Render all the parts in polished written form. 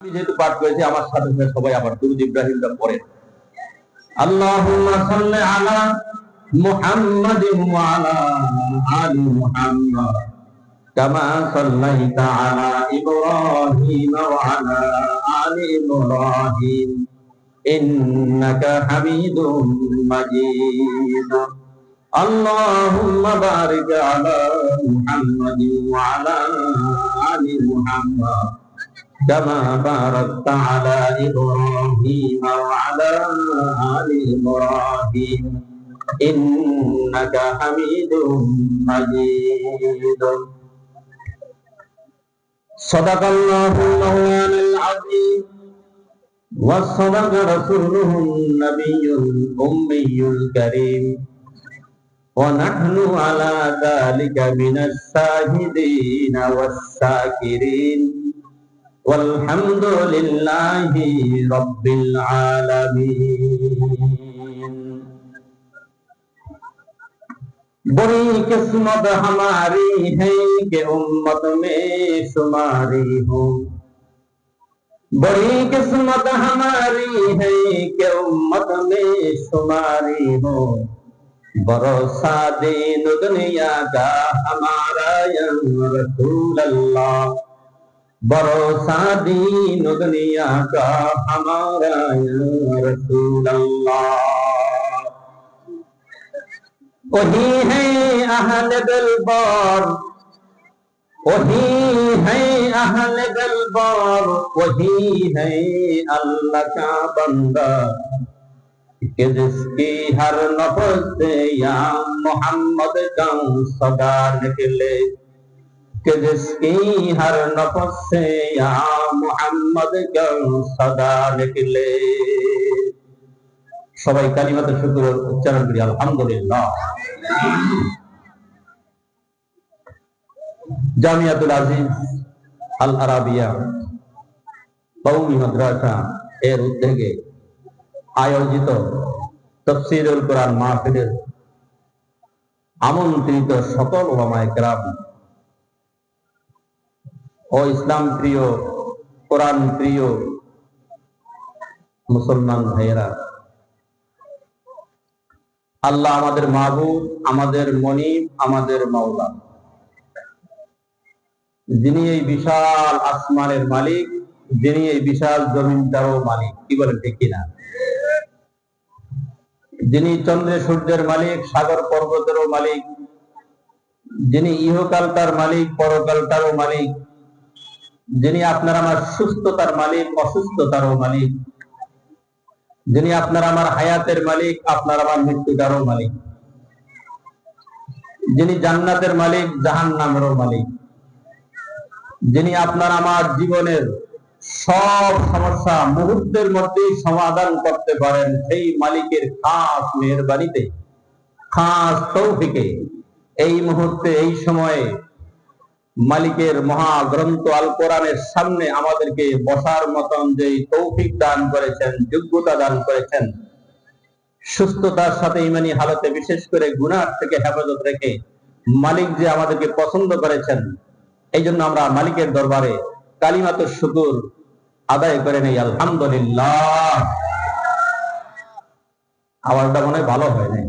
আমি যেহেতু পাঠ করেছি আমার সাথে সাথে সবাই আবার দুরূদ ইব্রাহিমটা পড়েন। আল্লাহুম্মা সাল্লি আলা মুহাম্মাদিন ওয়া আলা আলি মুহাম্মাদ কামা সাল্লাইতা আলা ইব্রাহিম ওয়া আলা আলি ইব্রাহিম ইন্নাকা হামিদুম মাজিদ। আল্লাহুম্মা বারিক আলা মুহাম্মাদিন ওয়া আলা আলি মুহাম্মাদ كما باركت على إبراهيم وعلى آل إبراهيم إنك حميد مجيد صدق الله مولانا العظيم وصدق رسوله النبي الأمي الكريم ونحن على ذلك من الشاهدين والشاكرين والحمد لله رب العالمين। बड़ी किस्मत हमारी है कि उम्मत में शुमारी हो, बड़ी किस्मत हमारी है कि उम्मत में शुमारी हो, भरोसा दीन दुनिया का हमारा या रसूल अल्लाह, भरोसा दीन दुनिया का हमारा या रसूल अल्लाह। वही है अहल दिलबर, वही है अहल दिलबर, वही है अल्लाह का बंदा कि जिसकी हर नफ्स से या मोहम्मद का सदा निकले, कि जिसकी हर नफ्स से या मुहम्मद का सदा निकले। সবাই কালিমাতুল শুকর উচ্চারণ করি আলহামদুলিল্লাহ। জামিয়াতুল আজিজ আল আরাবিয়া কওমি মাদ্রাসা এর উদ্যোগে আয়োজিত তাফসীরুল কোরআন মাহফিলের আমন্ত্রিত সকল উলামায়ে কেরাম ও ইসলাম প্রিয় কোরআন প্রিয় মুসলমান ভাইয়েরা, আল্লাহ আমাদের মাবুদ, আমাদের মনিব, আমাদের মাওলা, যিনি এই বিশাল আসমানের মালিক, যিনি এই বিশাল জমিনটারও মালিক, কি বলেন ঠিক কিনা? যিনি চন্দ্র সূর্যের মালিক, সাগর পর্বতেরও মালিক, যিনি ইহকালটার মালিক, পরকালটারও মালিক, যিনি আপনার আমার সুস্থতার মালিক, অসুস্থতারও মালিক, যিনি আপনার আমার হায়াতের মালিক, আপনার আমার মৃত্যুটারও মালিক, যিনি জান্নাতের মালিক, জাহান্নামেরও মালিক, যিনি আপনার আমার জীবনের সব সমস্যা মুহূর্তের মধ্যেই সমাধান করতে পারেন, সেই মালিকের খাস মেহেরবানিতে, খাস তৌফিকে এই মুহূর্তে এই সময়ে মালিকের মহাগ্রন্থ আল কোরআনের সামনে আমাদেরকে বসার মতন যে তৌফিক দান করেছেন, যোগ্যতা দান করেছেন, সুস্থতার সাথে ইমানি হালতে বিশেষ করে গুনাহ থেকে হেফাজত রেখে মালিক যে আমাদেরকে পছন্দ করেছেন, এই জন্য আমরা মালিকের দরবারে কালিমাতুশ শুকর আদায় করে নেই আলহামদুলিল্লাহ। আওয়াজটা মনে হয় ভালো হয় নাই।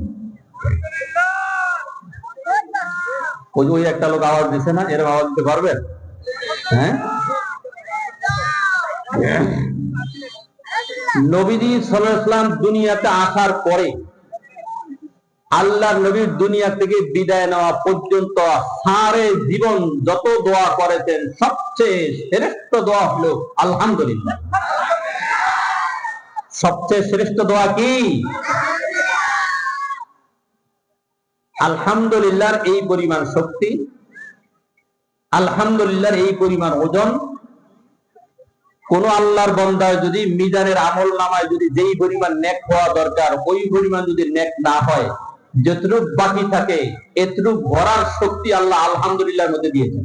ওই একটা লোক আওয়াজ দিছে না, এরকম আওয়াজ দিতে পারবেন? হ্যাঁ, নবীজি সাল্লাল্লাহু আলাইহি ওয়াসাল্লাম দুনিয়াতে আসার পরে আল্লাহর নবীর দুনিয়া থেকে বিদায় নেওয়া পর্যন্ত সারে জীবন যত দোয়া করেছেন, সবচেয়ে শ্রেষ্ঠ দোয়া হলো আলহামদুলিল্লাহ। সবচেয়ে শ্রেষ্ঠ দোয়া কি? আলহামদুলিল্লাহর এই পরিমাণ শক্তি, আলহামদুলিল্লাহর এই পরিমাণ ওজন, কোন আল্লাহর বান্দা যদি মিজানের আমল নামায় যদি যেই পরিমাণ নেক হওয়া দরকার ওই পরিমাণ যদি নেক না হয়, যতটুকু বাকি থাকে এতটুকু ভরার শক্তি আল্লাহ আলহামদুলিল্লাহর মধ্যে দিয়েছেন।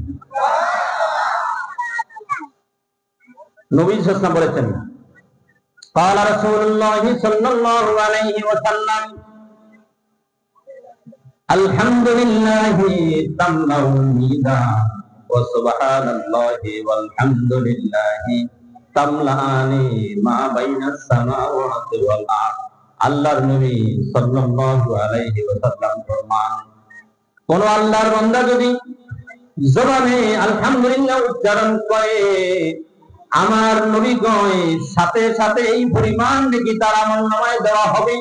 নবী সাল্লাল্লাহু আলাইহি ওয়াসাল্লাম বলেছেন, قال رسول الله صلى الله عليه وسلم الحمد لله تملأ الميزان وسبحان الله والحمد لله তামলানি মা বাইনাস সামাওয়াতি ওয়াল আরদ। আল্লাহর নবী সাল্লাল্লাহু আলাইহি ওয়াসাল্লাম ফরমান, কোন আল্লাহর বান্দা যদি জবানে আলহামদুলিল্লাহ উচ্চারণ করে, আমার নবী কয় সাথে সাথে এই পরিমাণ নেকি তার আমলনামায় দেওয়া হবে,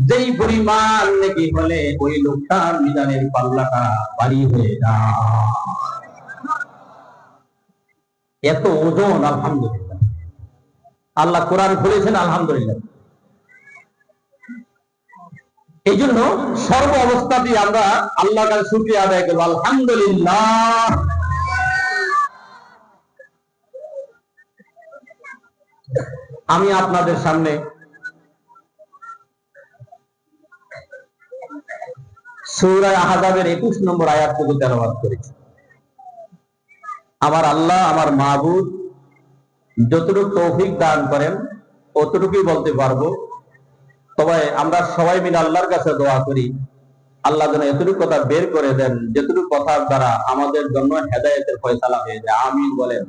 যেই পরিমাণ নেকি হলে ওই লোকটার মিজানের পাল্লাটা ভারী হয়ে যায়। এত ওজন আলহামদুলিল্লাহ। আল্লাহ কোরআন খুলেছেন আলহামদুলিল্লাহ। এই জন্য সর্ব অবস্থাতেই আমরা আল্লাহর কাছে শুকরিয়া আদায় করবো, আলহামদুলিল্লাহ। আমি আপনাদের সামনে সূরা আহজাবের 21 নম্বর আয়াতটুকু তেলাওয়াত করেছি। আমার আল্লাহ আমার মাবুদ যতটুকু তৌফিক দান করেন অতটুকুই বলতে পারবো। তবে আমরা সবাই মিলে আল্লাহর কাছে দোয়া করি, আল্লাহ যেন এতটুকু কথা বের করে দেন যেটুকু কথার দ্বারা আমাদের জন্য হেদায়েতের ফয়সালা হয়ে যায়। আমিন বলেন।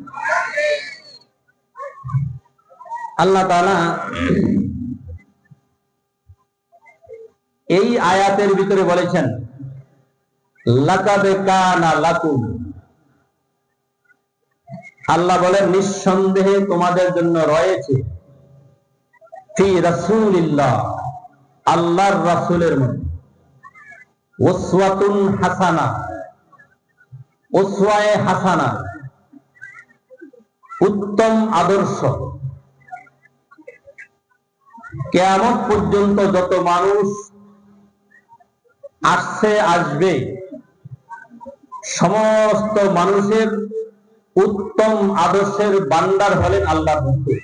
আল্লাহ তাআলা এই আয়াতের ভিতরে বলেছেন, লাকাদ কানা লাকুম, আল্লাহ বলেন নিঃসন্দেহে তোমাদের জন্য রয়েছে ফি রাসূলিল্লাহ, আল্লাহর রাসূলের মধ্যে উসওয়াতুন হাসানা, উসওয়ায়ে হাসানা, উত্তম আদর্শ। কিয়ামত পর্যন্ত যত মানুষ আসছে আসবে, সমস্ত মানুষের উত্তম আদর্শের ভান্ডার হলেন আল্লাহর রাসূল।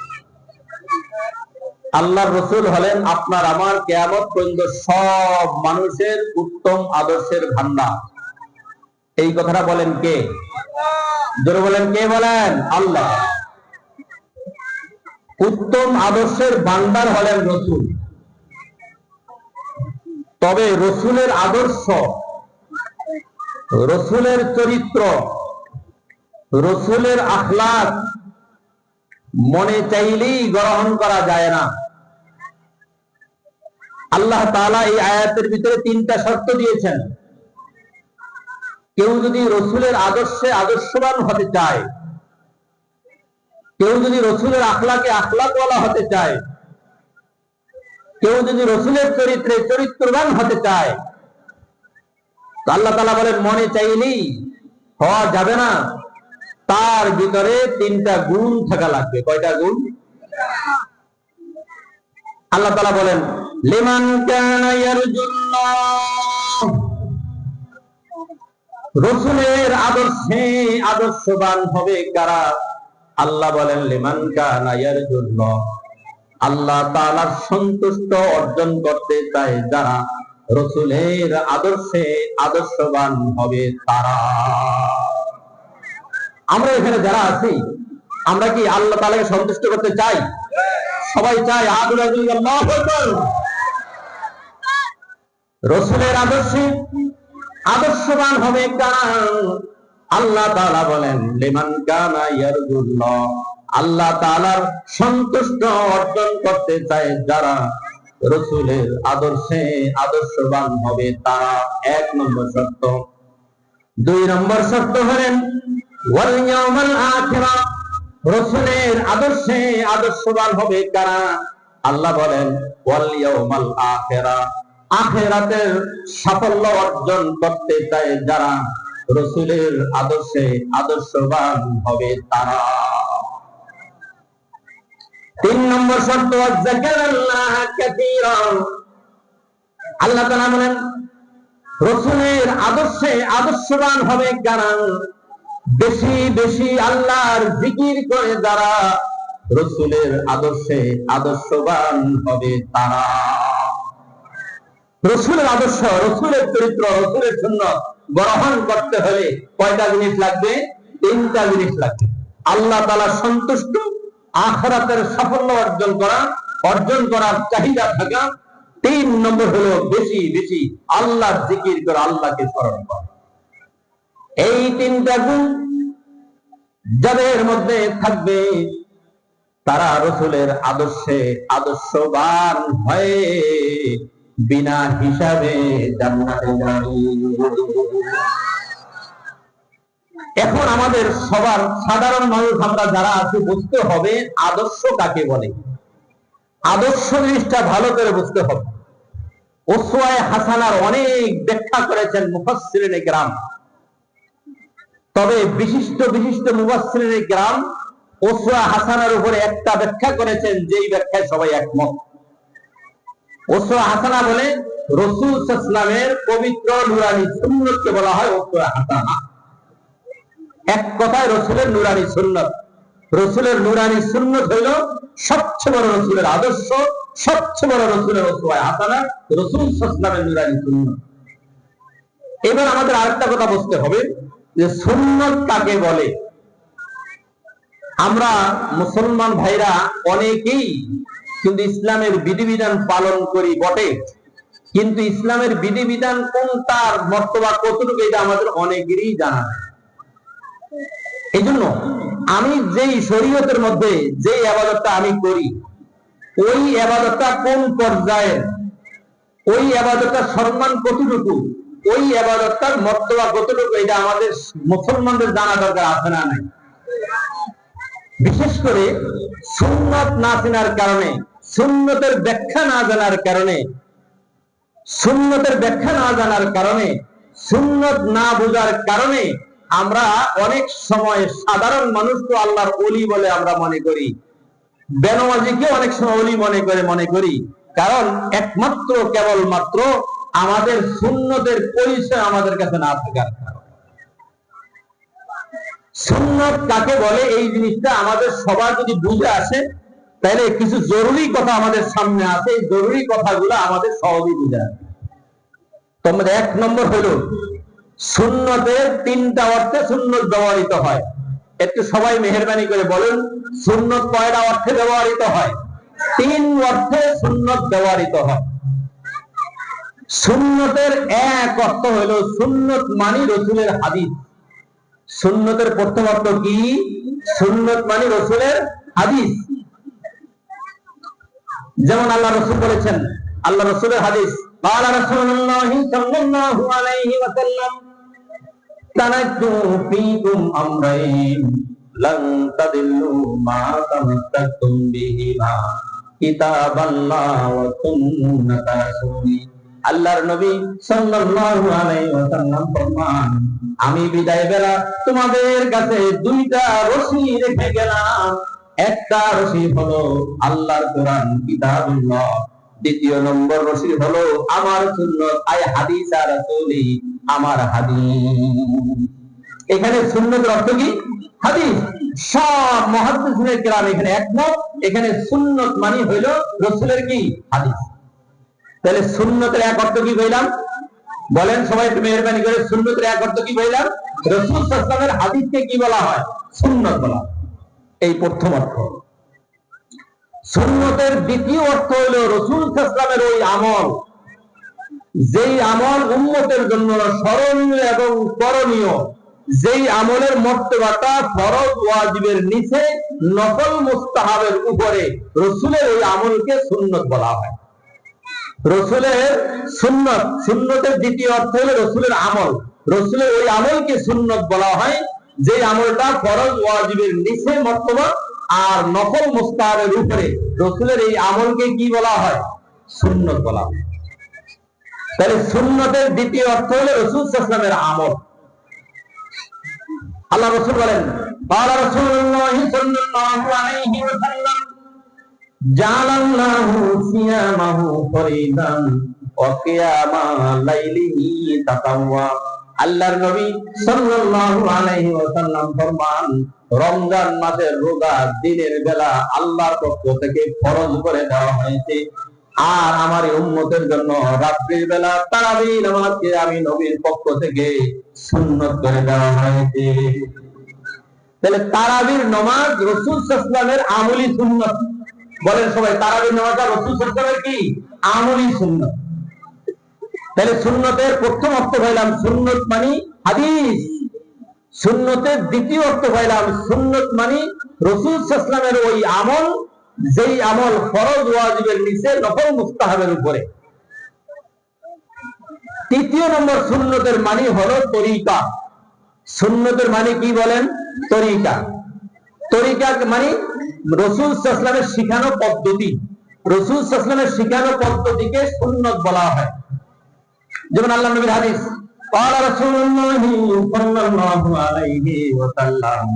আল্লাহর রাসূল হলেন আপনার আমার কিয়ামত পর্যন্ত সব মানুষের উত্তম আদর্শের ভান্ডার। এই কথাটা বলেন কে? জোরে বলেন, কে বলেন? আল্লাহ। উত্তম আদর্শের ভান্ডার হলেন রাসূল। তবে রাসূলের আদর্শ, রাসূলের চরিত্র, রাসূলের আখলাক মনে চাইলেই গ্রহণ করা যায় না। আল্লাহ তাআলা এই আয়াতের ভিতরে 3টা শর্ত দিয়েছেন। কেউ যদি রাসূলের আদর্শে আদর্শবান হতে চায়, কেউ যদি রাসূলের আখলাকে আখলাকওয়ালা হতে চায়, কেউ যদি রাসূলের চরিত্রে চরিত্রবান হতে চায়, তো আল্লাহ তাআলা বলেন মনে চাইলেই হওয়া যাবে না, তার ভিতরে 3টা গুণ থাকা লাগবে। কয়টা গুণ? আল্লাহ তাআলা বলেন লিমান কানা ইয়ারজুল্লাহ, রাসূলের আদর্শে আদর্শবান হবে কারা? আল্লাহ বলেন লিমান কানা ইয়ারজুল্লাহ, আল্লাহ তাআলার সন্তুষ্ট অর্জন করতে চায় যারা, রাসূলের আদর্শে আদর্শবান হবে তারা। আমরা এখানে যারা আছি, আমরা কি আল্লাহ তাআলাকে সন্তুষ্ট করতে চাই? সবাই চাই। আল্লাহু আকবার। রাসূলের আদর্শে আদর্শবান হবে কারা? আল্লাহ তাআলা বলেন লিমান কানা ইয়ারজুল্লাহ, আল্লাহ তাআলার সন্তুষ্ট অর্জন করতে চায় যারা, রাসূলের আদর্শে আদর্শবান হবে তারা। 1 নম্বর শর্ত। 2 নম্বর শর্ত হলেন ওয়াল ইয়াউমাল আখিরা, রাসূলের আদর্শে আদর্শবান হবে কারা? আল্লাহ বলেন ওয়াল ইয়াউমাল আখিরা, আখিরাতের সাফল্য অর্জন করতে চায় যারা, রাসূলের আদর্শে আদর্শবান হবে তারা। 3 নম্বর শর্ত যাকারাল্লাহ কাসীরা, আল্লাহ তাআলা বলেন রাসূলের আদর্শে আদর্শবান হবে কারা? বেশি বেশি আল্লাহর জিকির করে যারা, রাসূলের আদর্শে আদর্শবান হবে তারা। রাসূলের আদর্শ, রাসূলের চরিত্র, রাসূলের সুন্নাত গ্রহণ করতে হলে কয়টা জিনিস লাগবে? 3টা জিনিস লাগবে। আল্লাহ তাআলা সন্তুষ্ট, আখিরাতের সাফল্য অর্জন করার চাহিদা থাকা। 3 নম্বর হলো বেশি বেশি আল্লাহর জিকির করে, আল্লাহকে স্মরণ করা। এই 3টা গুণ যাদের মধ্যে থাকবে, তারা রসুলের আদর্শে আদর্শবান হয়ে বিনা হিসাবে জান্নাতে যাবে। এখন আমাদের সবার সাধারণ মানুষ আমরা যারা আছি বুঝতে হবে আদর্শ কাকে বলে। আদর্শ জিনিসটা ভালো করে বুঝতে হবে। উসওয়ায়ে হাসানার অনেক ব্যাখ্যা করেছেন মুফাসসিরিনে কেরাম, তবে বিশিষ্ট বিশিষ্ট মুফাসসিরিনে কেরাম উসওয়া হাসানার উপরে একটা ব্যাখ্যা করেছেন, যেই ব্যাখ্যায় সবাই একমত। উসওয়া হাসানা বলে রাসূল সাল্লাল্লাহু আলাইহি ওয়াসাল্লামের পবিত্র নূরানী সুন্নতকে বলা হয় উসওয়া হাসানা। এক কথায় রসুলের নূরানী সুন্নত। রসুলের নূরানী সুন্নত হইল সবচেয়ে বড় রসুলের আদর্শ, সবচেয়ে বড় রসুলের উসওয়ায়ে হাসানা, রাসূল সাল্লাল্লাহু আলাইহি ওয়াসাল্লামের নূরানী সুন্নত। এবার আমাদের আরেকটা কথা বুঝতে হবে যে সুন্নত কাকে বলে। আমরা মুসলমান ভাইরা অনেকেই কিন্তু ইসলামের বিধিবিধান পালন করি বটে, কিন্তু ইসলামের বিধিবিধান কোনটার মর্তবা কতটুকু এটা আমাদের অনেকেরই জানা নেই। এই জন্য আমি যেই শরীয়তের মধ্যে যেই ইবাদতটা আমি করি, ওই ইবাদতটা কোন পর্যায়ের, ওই ইবাদতটার সম্মান কতটুকু, ওই ইবাদতটার মর্তবা কতটুকু, এটা আমাদের মুসলমানদের জানা দরকার আছে না নাই? বিশেষ করে সুন্নত না চেনার কারণে, সুন্নতের ব্যাখ্যা না জানার কারণে, সুন্নতের ব্যাখ্যা না জানার কারণে, সুন্নত না বোঝার কারণে আমরা অনেক সময় সাধারণ মানুষ তো আল্লাহর ওলি বলে আমরা মনে করি, বেনামাজিকে অনেক সময় ওলি মনে করি, কারণ একমাত্র কেবলমাত্র আমাদের সুন্নতের পরিচয় আমাদের কাছে না থাকার কারণে। সুন্নত কাকে বলে এই জিনিসটা আমাদের সবার যদি বুঝে আসে, তাহলে কিছু জরুরি কথা আমাদের সামনে আছে, এই জরুরি কথাগুলো আমাদের সহজেই বুঝে আসে। তোমাদের এক নম্বর হলো সুন্নতের তিনটা অর্থে সুন্নত ব্যবহৃত হয়। একটু সবাই মেহেরবানি করে বলেন সুন্নত কয়টা অর্থে ব্যবহৃত হয়? তিন অর্থে সুন্নত ব্যবহৃত হয়। সুন্নতের এক অর্থ হলো সুন্নত মানি রাসূলের হাদিস। সুন্নতের প্রথম অর্থ কি? সুন্নত মানি রাসূলের হাদিস। যেমন আল্লাহ রাসূল বলেছেন, আল্লাহ রাসূলের হাদিস, قال رسول الله صلى الله عليه وسلم তারাকতু ফীকুম আমরাইন লান তাদিল্লু মা তামাসসাকতুম বিহিমা কিতাবাল্লাহ ওয়া সুন্নাত রাসূলি। আল্লাহর নবী সাল্লাল্লাহু আলাইহি ওয়াসাল্লাম ফরমান, আমি বিদায় বেলা তোমাদের কাছে দুইটা রশি রেখে গেলাম। একটা রশি হলো আল্লাহর কোরআন কিতাবুল্লাহ, দ্বিতীয় নম্বর রশি হলো আমার সুন্নাত আই হাদিস আর রাসূলি, আমার হাদিস। এখানে সুন্নতের অর্থ কি? হাদিস। সব মুহাদ্দিসিনে কেরাম এখানে একমত, এখানে সুন্নত মানে হইল রাসূলের কি? হাদিস। তাহলে সুন্নতের এক অর্থ কি বললাম? বলেন সবাই একটু মেহেরবানি করে, সুন্নতের এক অর্থ কি বললাম? রাসূল সাল্লাল্লাহু আলাইহি ওয়াসাল্লামের হাদিসকে কি বলা হয়? সুন্নত বলা। এই প্রথম অর্থ। সুন্নতের দ্বিতীয় অর্থ হলো রাসূল সাল্লাল্লাহু আলাইহি ওয়াসাল্লামের ওই আমল, যেই আমল উম্মতের জন্য স্মরণীয় এবং করণীয়, যেই আমলের মর্তবাটা ফরজ ওয়াজিবের নিচে, নফল মুস্তাহাবের উপরে, রাসূলের ওই আমলকে সুন্নত বলা হয়। রাসূলের সুন্নত, সুন্নতের দ্বিতীয় অর্থ হলো রাসূলের আমল, রাসূলের ওই আমলকে সুন্নত বলা হয়, যে আমলটা ফরজ ওয়াজিবের নিচে মর্তবা আর নফল মুস্তাহাবের উপরে, রাসূলের এই আমলকে কি বলা হয়? সুন্নত বলা হয়। তাহলে সুন্নতের দ্বিতীয় অর্থ হলো রাসূল সাল্লাল্লাহু আলাইহি ওয়াসাল্লামের আমল। আল্লাহ রাসূল বলেন, قال رسول الله صلى الله عليه وسلم জাআলাল্লাহু সিয়ামাহু ফরিদান ওয়া কিয়ামা লাইলিহি তাতাওয়া। আল্লাহর নবী সাল্লাল্লাহু আলাইহি ওয়াসাল্লাম ফরমান, রমজান মাসের রোজা দিনের বেলা আল্লাহর পক্ষ থেকে ফরজ করে দেওয়া হয়েছে, আর আমার এই উম্মতের জন্য রাত্রির বেলা তারাবিহ নামাজকে আমি নবীর পক্ষ থেকে সুন্নত করে দেওয়া হয়েছে। তাহলে তারাবির নামাজ রাসূল সাল্লাল্লাহু আলাইহি ওয়াসাল্লামের আমলি সুন্নত। বলেন সবাই, তারাবির নামাজটা রাসূল সাল্লাল্লাহু আলাইহি ওয়াসাল্লামের কি? আমলি সুন্নত। তাহলে সুন্নতের প্রথম অর্থ হইলাম সুন্নত মানে হাদিস, সুন্নতের দ্বিতীয় অর্থ পাইলাম, সুন্নত মানে রাসূল সাল্লাল্লাহু আলাইহি ওয়াসাল্লামের ওই আমল, যেই আমল ফরজ ওয়াজিবের নিচে, নফল মুস্তাহাবের উপরে। তৃতীয় নম্বর সুন্নতের মানে হলো তরিকা। সুন্নতের মানে কি বলেন? তরিকা। তরিকা মানে রাসূল সাল্লাল্লাহু আলাইহি ওয়াসাল্লামের শিখানো পদ্ধতি। রাসূল সাল্লাল্লাহু আলাইহি ওয়াসাল্লামের শিখানো পদ্ধতিকে সুন্নত বলা হয়। যেমন আল্লাহ নবীর হাদিস, قال رسول الله صلى الله عليه وسلم,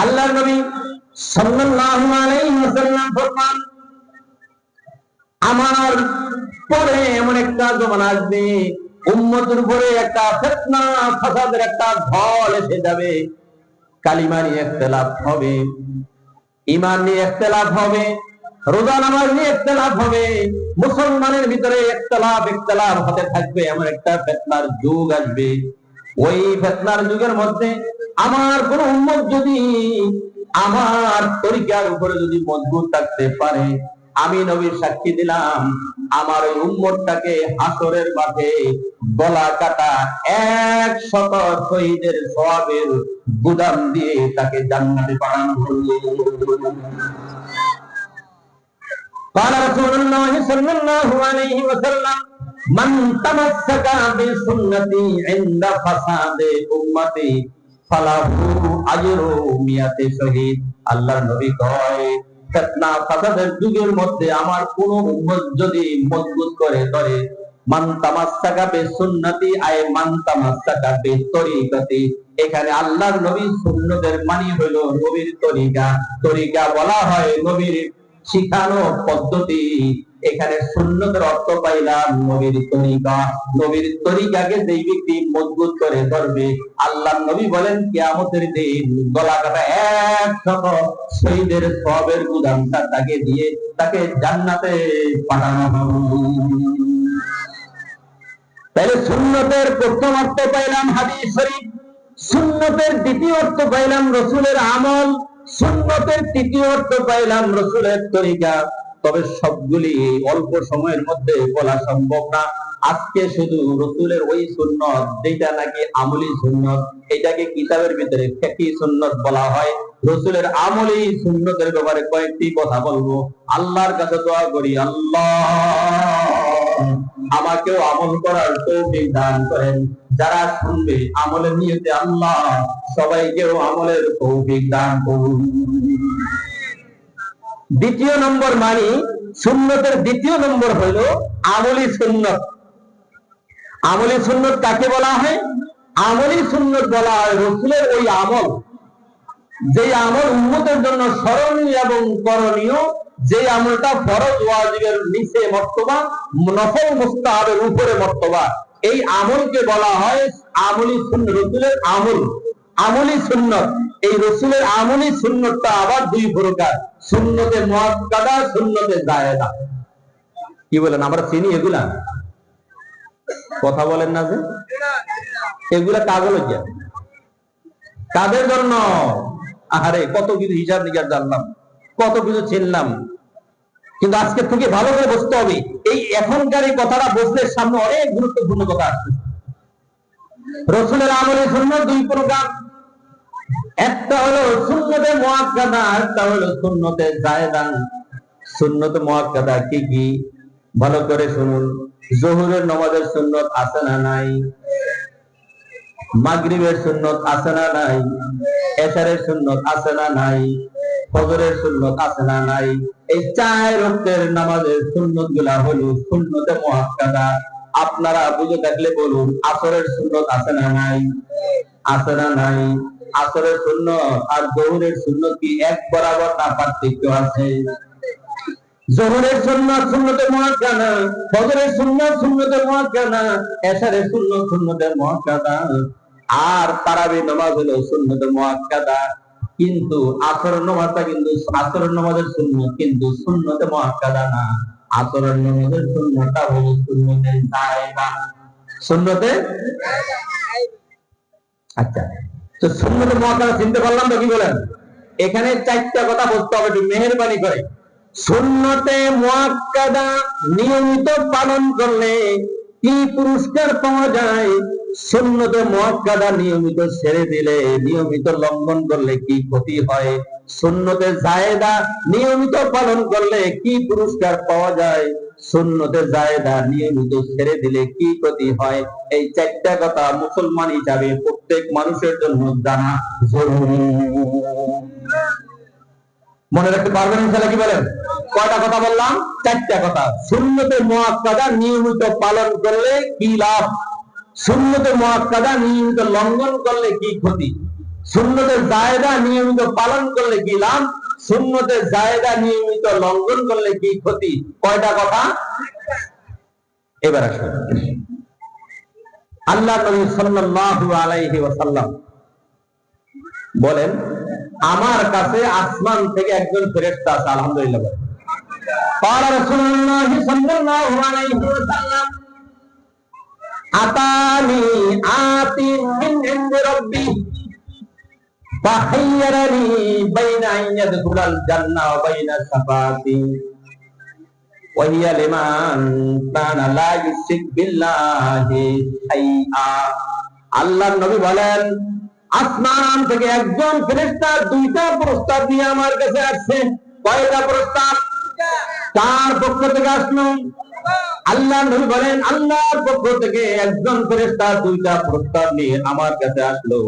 আল্লাহর নবী সাল্লাল্লাহু আলাইহি ওয়াসাল্লাম ফরমান, আমার পরে এমন একটা জমানা আসবে, উম্মতের উপরে একটা ফিতনা ফাসাদের একটা ঢল এসে যাবে। কালিমা নিয়ে ইখতিলাফ হবে, ঈমান নিয়ে ইখতিলাফ হবে, রোজা নামাজ নিয়ে ইখতিলাফ হবে, মুসলমানের ভিতরে ইখতিলাফ হতে থাকবে। এমন একটা ফিতনার যুগ আসবে। ওই ফিতনার যুগের মধ্যে আমার কোন উম্মত যদি আমার তরিকার উপরে যদি মজবুত থাকতে পারে, আমি নবী সাক্ষী দিলাম, আমার ওই উম্মতটাকে হাসরের মাঠে গলা কাটা 100 শহীদের সওয়াবের গুদাম দিয়ে তাকে জান্নাতে পাঠানো হবে। قال رسول الله صلى الله عليه وسلم, من تمسك بسنتي عند فساد امتي فله اجر 100 শহীদ। আল্লাহর নবী কয়, ফিতনা ফাসাদের যুগের মধ্যে আমার কোন উম্মত যদি মজবুত করে ধরে, মান তামাসসাকা বিসুন্নতি আয় মান তামাসসাকা বিতরিকাতি, এখানে আল্লাহর নবী সুন্নতের মানে হলো নবীর তরিকা। তরিকা বলা হয় নবীর শিখানো পদ্ধতি। এখানে সুন্নতের অর্থ পাইলাম নবীর তরিকা। নবীর তরিকাকে যেই ব্যক্তি মজবুত করে ধরবে, আল্লাহর নবী বলেন কিয়ামতের দিন গলা কাটা 100 শহীদের সওয়াবের গুদামটা তাকে দিয়ে তাকে জান্নাতে পাঠানো হবে। তাহলে সুন্নতের প্রথম অর্থ পাইলাম হাদিস শরীফ, সুন্নতের দ্বিতীয় অর্থ পাইলাম রাসূলের আমল, সুন্নতের তৃতীয় অর্থ পাইলাম রাসূলের তরিকা। তবে সবগুলি অল্প সময়ের মধ্যে বলা সম্ভব না। আজকে শুধু রাসূলের ওই সুন্নত যেটা নাকি আমলি সুন্নত, এটাকে কিতাবের ভিতরে ফিকহি সুন্নত বলা হয়। রাসূলের আমলি সুন্নতের ব্যাপারে কয়েকটি কথা বলবো। আল্লাহর কাছে দোয়া করি, আল্লাহ আমাকেও আমল করার তৌফিক দান করেন। যারা শুনবে আমলের নিয়তে আল্লাহ সবাইকেও আমলের তৌফিক দান করুন। দ্বিতীয় নম্বর মানে সুন্নতের দ্বিতীয় নম্বর হলো আমলি সুন্নত। আমলি সুন্নত কাকে বলা হয়? আমলি সুন্নত বলা হয় রাসূলের ওই আমল, যে আমল উম্মতের জন্য স্মরণীয় এবং করণীয়, যে আমলটা ফরজ ওয়াজিবের নিচে মর্তবা, নফল মুস্তাহাবের উপরে মর্তবা, এই আমলকে বলা হয় আমলি সুন্নত। রাসূলের আমল, আমলি সুন্নত। এই রাসূলের আমলি সুন্নতটা আবার দুই প্রকার, সুন্নতে মুআক্কাদা, সুন্নতে জায়েদা। কি বলেন, আমরা চিনি এগুলা? কথা বলেন না যে এগুলা কাগজ কাদের জন্য? আহারে কত কিছু হিসাব নিকাশ জানলাম, কত কিছু চিনলাম, কিন্তু আজকে থেকে ভালো করে বুঝতে হবে। এই এখনকার এই কথাটা বুঝলে সামনে অনেক গুরুত্বপূর্ণ কথা আসছে। রাসূলের আমলে সুন্নাত দুই প্রকার, একটা হলো সুন্নতে মুআক্কাদা, একটা হলো সুন্নতে জায়েদা। সুন্নতে মুআক্কাদা কি কি ভালো করে শুনুন। যোহরের নামাজের সুন্নত আছে না নাই? মাগরিবের সুন্নত আছে না নাই? এশারের সুন্নত আছে না নাই? ফজরের সুন্নত আছে না নাই? এই 4 ওয়াক্তের নামাজের সুন্নত গুলা হলো সুন্নতে মুআক্কাদা। আপনারা বুঝে থাকলে বলুন, আসরের সুন্নত আছে না নাই? আছে না নাই? আসরের সুন্নত আর যোহরের সুন্নত কি এক বরাবর না পার্থক্য আছে? যোহরের সুন্নাত সুন্নতে মুআক্কাদা, ফজরের সুন্নাত সুন্নতে মুআক্কাদা, এশারের সুন্নাত সুন্নতে মুআক্কাদা, আর তারাবি নামাজ হলো সুন্নতে মুআক্কাদা। কিন্তু আসরের নামাজটা কিন্তু আসরের নামাজের সুন্নত কিন্তু সুন্নতে মুআক্কাদা না। আসরের নামাজের সুন্নতটা হলো সুন্নতে জায়েদা। সুন্নতে আচ্ছা, তো সুন্নতে মুআক্কাদা চিনতে পারলাম তো? কি বলেন? এখানে 4টা কথা বলতে হবে, একটু মেহেরবানি করে। সুন্নতে মুআক্কাদা নিয়মিত পালন করলে কি পুরস্কার পাওয়া যায়? সুন্নতে মুআক্কাদা নিয়মিত ছেড়ে দিলে, নিয়মিত লঙ্ঘন করলে কি ক্ষতি হয়? সুন্নতে জায়েদা নিয়মিত পালন করলে কি পুরস্কার পাওয়া যায়? সুন্নতে জায়েদা নিয়মিত ছেড়ে দিলে কি ক্ষতি হয়? এই চারটা কথা মুসলমান হিসাবে প্রত্যেক মানুষের জন্য জানা জরুরি। মনে রাখতে পারবেন ইনশাআল্লাহ? কি বলেন? কয়টা কথা বললাম? চারটা কথা। সুন্নতে মুআক্কাদা নিয়মিত পালন করলে কি লাভ? সুন্নতে মুআক্কাদা নিয়মিত লঙ্ঘন করলে কি ক্ষতি? সুন্নতে জায়েদা নিয়মিত পালন করলে কি লাভ? সুন্নতে জায়েদা নিয়মিত লঙ্ঘন করলে কি ক্ষতি? কয়টা কথা? এবার আসুন, আল্লাহ নবী সাল্লাল্লাহু আলাইহি ওয়াসাল্লাম বলেন, আমার কাছে আসমান থেকে একজন ফেরেশতা আছে। আলহামদুলিল্লাহ। قال رسول الله صلى الله عليه وسلم আতানি আতি মিন ইনদি রাব্বি ফাখায়্যারানি বাইনা আন ইয়াদখুলাল জান্নাহ ওয়া বাইনা সাফাতি ওয়া হিয়া লিমান কানা লা ইউশরিক বিল্লাহি শাইআ। আল্লাহর নবী বলেন, আসমান থেকে একজন ফেরেশতা দুইটা প্রস্তাব নিয়ে আমার কাছে আসছে। কয়টা প্রস্তাব? কার পক্ষ থেকে আসলো? আল্লাহ নবী বলেন, আল্লাহর পক্ষ থেকে একজন ফেরেশতা দুইটা প্রস্তাব নিয়ে আমার কাছে আসলো।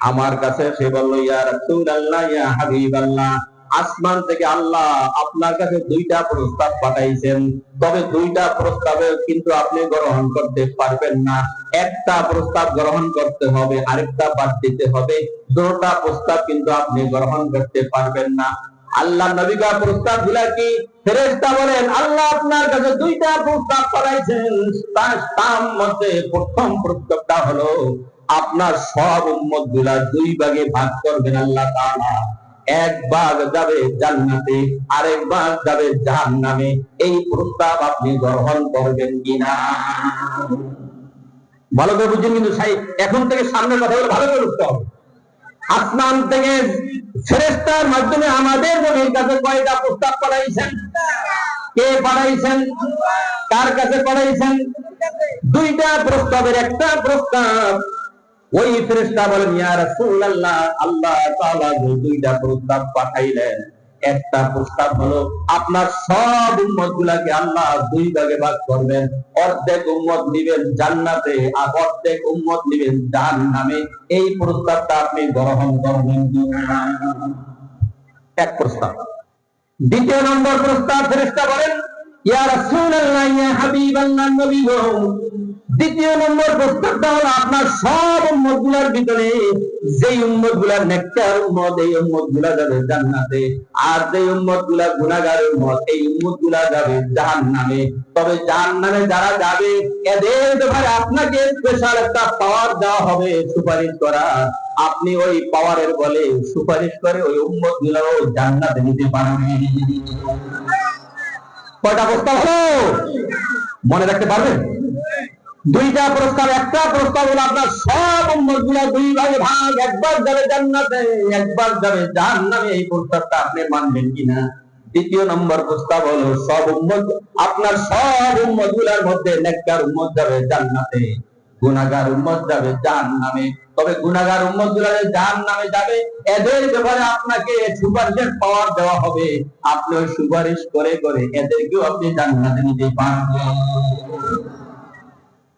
আমার কাছে সে বলল, ইয়া রাসূলুল্লাহ, ইয়া হাবিবাল্লাহ, আসমান থেকে আল্লাহ আপনার কাছে দুইটা প্রস্তাব পাঠাইছেন, তবে দুইটা প্রস্তাবে কিন্তু আপনি গ্রহণ করতে পারবেন না। একটা প্রস্তাব গ্রহণ করতে হবে, আরেকটা বাদ দিতে হবে। দুটো প্রস্তাব কিন্তু আপনি গ্রহণ করতে পারবেন না। আল্লাহ নবী কা প্রস্তাব গুলা কি? ফেরেশতা বলেন, আল্লাহ আপনার কাছে দুইটা প্রস্তাব পাঠাইছেন। তার মধ্যে প্রথম প্রস্তাবটা হলো, আপনার সব উম্মত গুলা দুই ভাগে ভাগ করবেন আল্লাহ তাআলা। এক ভাগ যাবে জান্নাতে, আরেক ভাগ যাবে জাহান্নামে। এই প্রস্তাব আপনি গ্রহণ করবেন কিনা? ভালো করে বুঝছেন কিন্তু এখন থেকে সামনের কথাগুলো ভালো করে বুঝতে হবে। আসমান থেকে ফেরেশতার মাধ্যমে আমাদের নবীর কাছে কয়টা প্রস্তাব পাঠাইছেন? কে পাঠাইছেন? কার কাছে পাঠাইছেন? দুইটা প্রস্তাবের একটা প্রস্তাব। ওই ফেরেশতা বলেন, ইয়া রাসূলুল্লাহ, আল্লাহ তাআলা দুইটা প্রস্তাব পাঠাইলেন। একটা প্রস্তাব হলো, আপনার সব উম্মত গুলাকে আল্লাহ দুই ভাগে ভাগ করবেন। অর্ধেক উম্মত নিবেন জান্নাতে, আর অর্ধেক উম্মত নিবেন জাহান্নামে। এই প্রস্তাবটা আপনি গ্রহণ করবেন কিনা? এক প্রস্তাব। দ্বিতীয় নম্বর প্রস্তাব, ফেরেশতা বলেন, ইয়া রাসূলুল্লাহ, ইয়া হাবিবাল্লাহ, নবী গো, দ্বিতীয় নম্বর প্রস্তাবটা হলো, আপনার সব উম্মত গুলার ভিতরে যেই উম্মত গুলা নেককার উম্মত, এই উম্মত গুলা যাবে জান্নাতে, আর যেই উম্মত গুলা গুনাহগার উম্মত, এই উম্মত গুলা যাবে জাহান্নামে। তবে জাহান্নামে যারা যাবে, এদের ব্যাপারে আপনাকে স্পেশাল একটা পাওয়ার দেওয়া হবে, সুপারিশ করা। আপনি ওই পাওয়ারের বলে সুপারিশ করে ওই উম্মত গুলাও জান্নাতে নিতে পারবেন। কয়টা প্রস্তাব হলো? মনে রাখতে পারবেন? দুইটা প্রস্তাব। একটা প্রস্তাব হলো, আপনার সব উম্মত গুলা দুই ভাগে ভাগ, একবার যাবে জান্নাতে, একবার যাবে জাহান্নামে। এই প্রস্তাবটা আপনি মানবেন কিনা? দ্বিতীয় নম্বর প্রস্তাব হলো, সব উম্মত, আপনার সব উম্মত গুলার মধ্যে নেককার উম্মত যাবে জান্নাতে, গুনাহগার উম্মত যাবে জাহান্নামে। তবে গুনাহগার উম্মত গুলা জাহান্নামে যাবে, এদের ব্যাপারে আপনাকে সুপারিশের পাওয়ার দেওয়া হবে। আপনি ওই সুপারিশ করে করে এদেরকেও আপনি জান্নাতে নিতে পারবেন।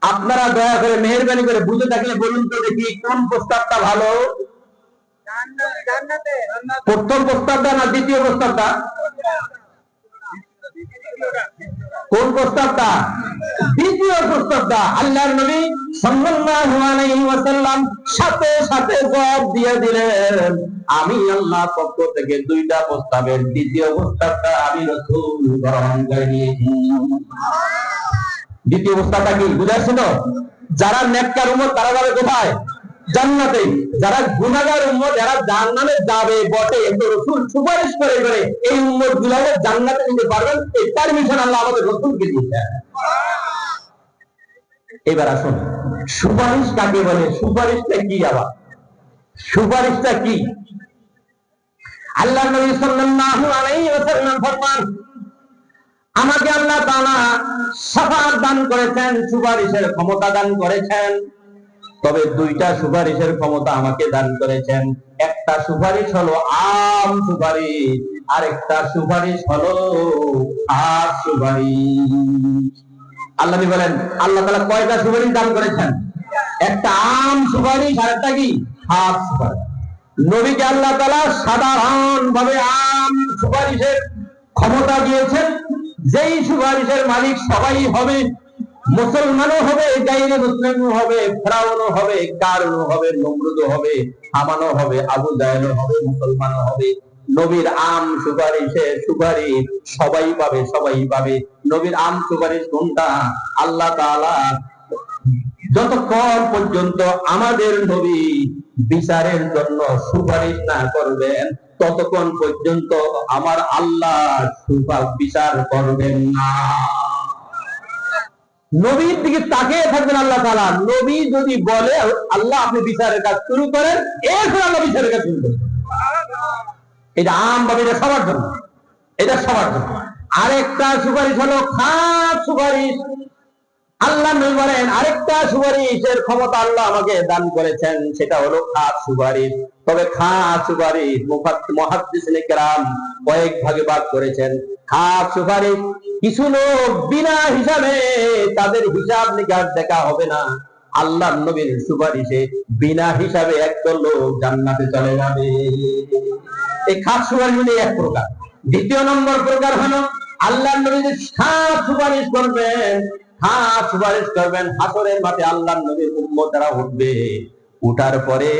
আপনারা দয়া করে মেহেরবানি করে বুঝে থাকলে বলুন তো দেখি, কোন প্রস্তাবটা ভালো? প্রথম প্রস্তাবটা না দ্বিতীয় প্রস্তাবটা? কোন প্রস্তাবটা? দ্বিতীয় প্রস্তাবটা। আল্লাহর নবী সাল্লাল্লাহু আলাইহি ওয়াসাল্লাম সাথে সাথে জবাব দিয়ে দিলেন, আমি আল্লাহর পক্ষ থেকে দুইটা প্রস্তাবের দ্বিতীয় প্রস্তাবটা আমি রাসূল গ্রহণ করে নিয়েছি। দ্বিতীয় প্রস্তাবটা কি বুঝাচ্ছি তো? যারা নেককার উম্মত তারা যাবে কোথায়? জান্নাতে। যারা গুনাহগার উম্মত এরা জাহান্নামে যাবে বটে, কিন্তু রাসূল সুপারিশ করে করে এই উম্মত গুলাকে জান্নাতে নিতে পারবেন, এই পারমিশন আল্লাহ আমাদের রাসূলকে দিয়েছেন। এবার আসুন, সুপারিশ কাকে বলে? সুপারিশটা কি? আবার সুপারিশটা কি? আল্লাহ নবী সাল্লাল্লাহু আলাইহি ওয়াসাল্লাম ফরমান, আমাকে আল্লাহ তাআলা শাফাআত দান করেছেন, সুপারিশের ক্ষমতা দান করেছেন। তবে দুইটা সুপারিশের ক্ষমতা আমাকে দান করেছেন। একটা সুপারিশ হলো আম সুপারিশ, আর একটা সুপারিশ হলো খাস সুপারিশ। আল্লাহ বলেন আল্লাহ তাআলা কয়টা সুপারিশ দান করেছেন? একটা আম সুপারিশ আর একটা কি খাস সুপারিশ। নবীকে আল্লাহ তাআলা সাধারণ ভাবে আম সুপারিশের ক্ষমতা দিয়েছেন, যেই সুপারিশের মালিক সবাই হবে, মুসলমানও হবে, গায়রে মুসলিমও হবে, ফেরাউনও হবে, কারুনও হবে, নমরুদও হবে, হামানও হবে, আবু জাহেলও হবে, মুসলমানও হবে। নবীর আম সুপারিশের সুপারিশ সবাই পাবে, সবাই পাবে। নবীর আম সুপারিশ কোনটা? আল্লাহ তাআলা যতক্ষণ পর্যন্ত আমাদের নবী বিচারের জন্য সুপারিশ না করবেন, ততক্ষণ পর্যন্ত আমার আল্লাহ বিচার করবেন না। নবীর দিকে তাকিয়ে থাকবেন আল্লাহ তাআলা। নবী যদি বলে আল্লাহ আপনি বিচারের কাজ শুরু করেন, এরপর আল্লাহ বিচারের কাজ শুরু করেন। এটা আম ভাবে, এটা সবার জন্য, এটা সবার জন্য। আরেকটা সুপারিশ হলো খাস সুপারিশ। আল্লাহ নবী বলেন আরেকটা সুপারিশের ক্ষমতা আল্লাহ আমাকে দান করেছেন, সেটা হলো খাস সুপারিশ। তবে খাস সুপারিশ মুহাদ্দিসিনে কেরাম কয়েক ভাগে ভাগ করেছেন। খাস সুপারিশ, কিছু লোক বিনা হিসাবে, তাদের হিসাব নিকাশ দেখা হবে না, আল্লাহ নবীর সুপারিশে বিনা হিসাবে একদল লোক জান্নাতে চলে যাবে। এই খাস সুপারিশ মানে এক প্রকার। দ্বিতীয় নম্বর প্রকার হলো আল্লাহ নবী যে খাস সুপারিশ করবেন, খাস সুপারিশ করবেন হাসরের মাঠে। আল্লাহ নবীর উম্মতেরা উঠবে, উঠার পরে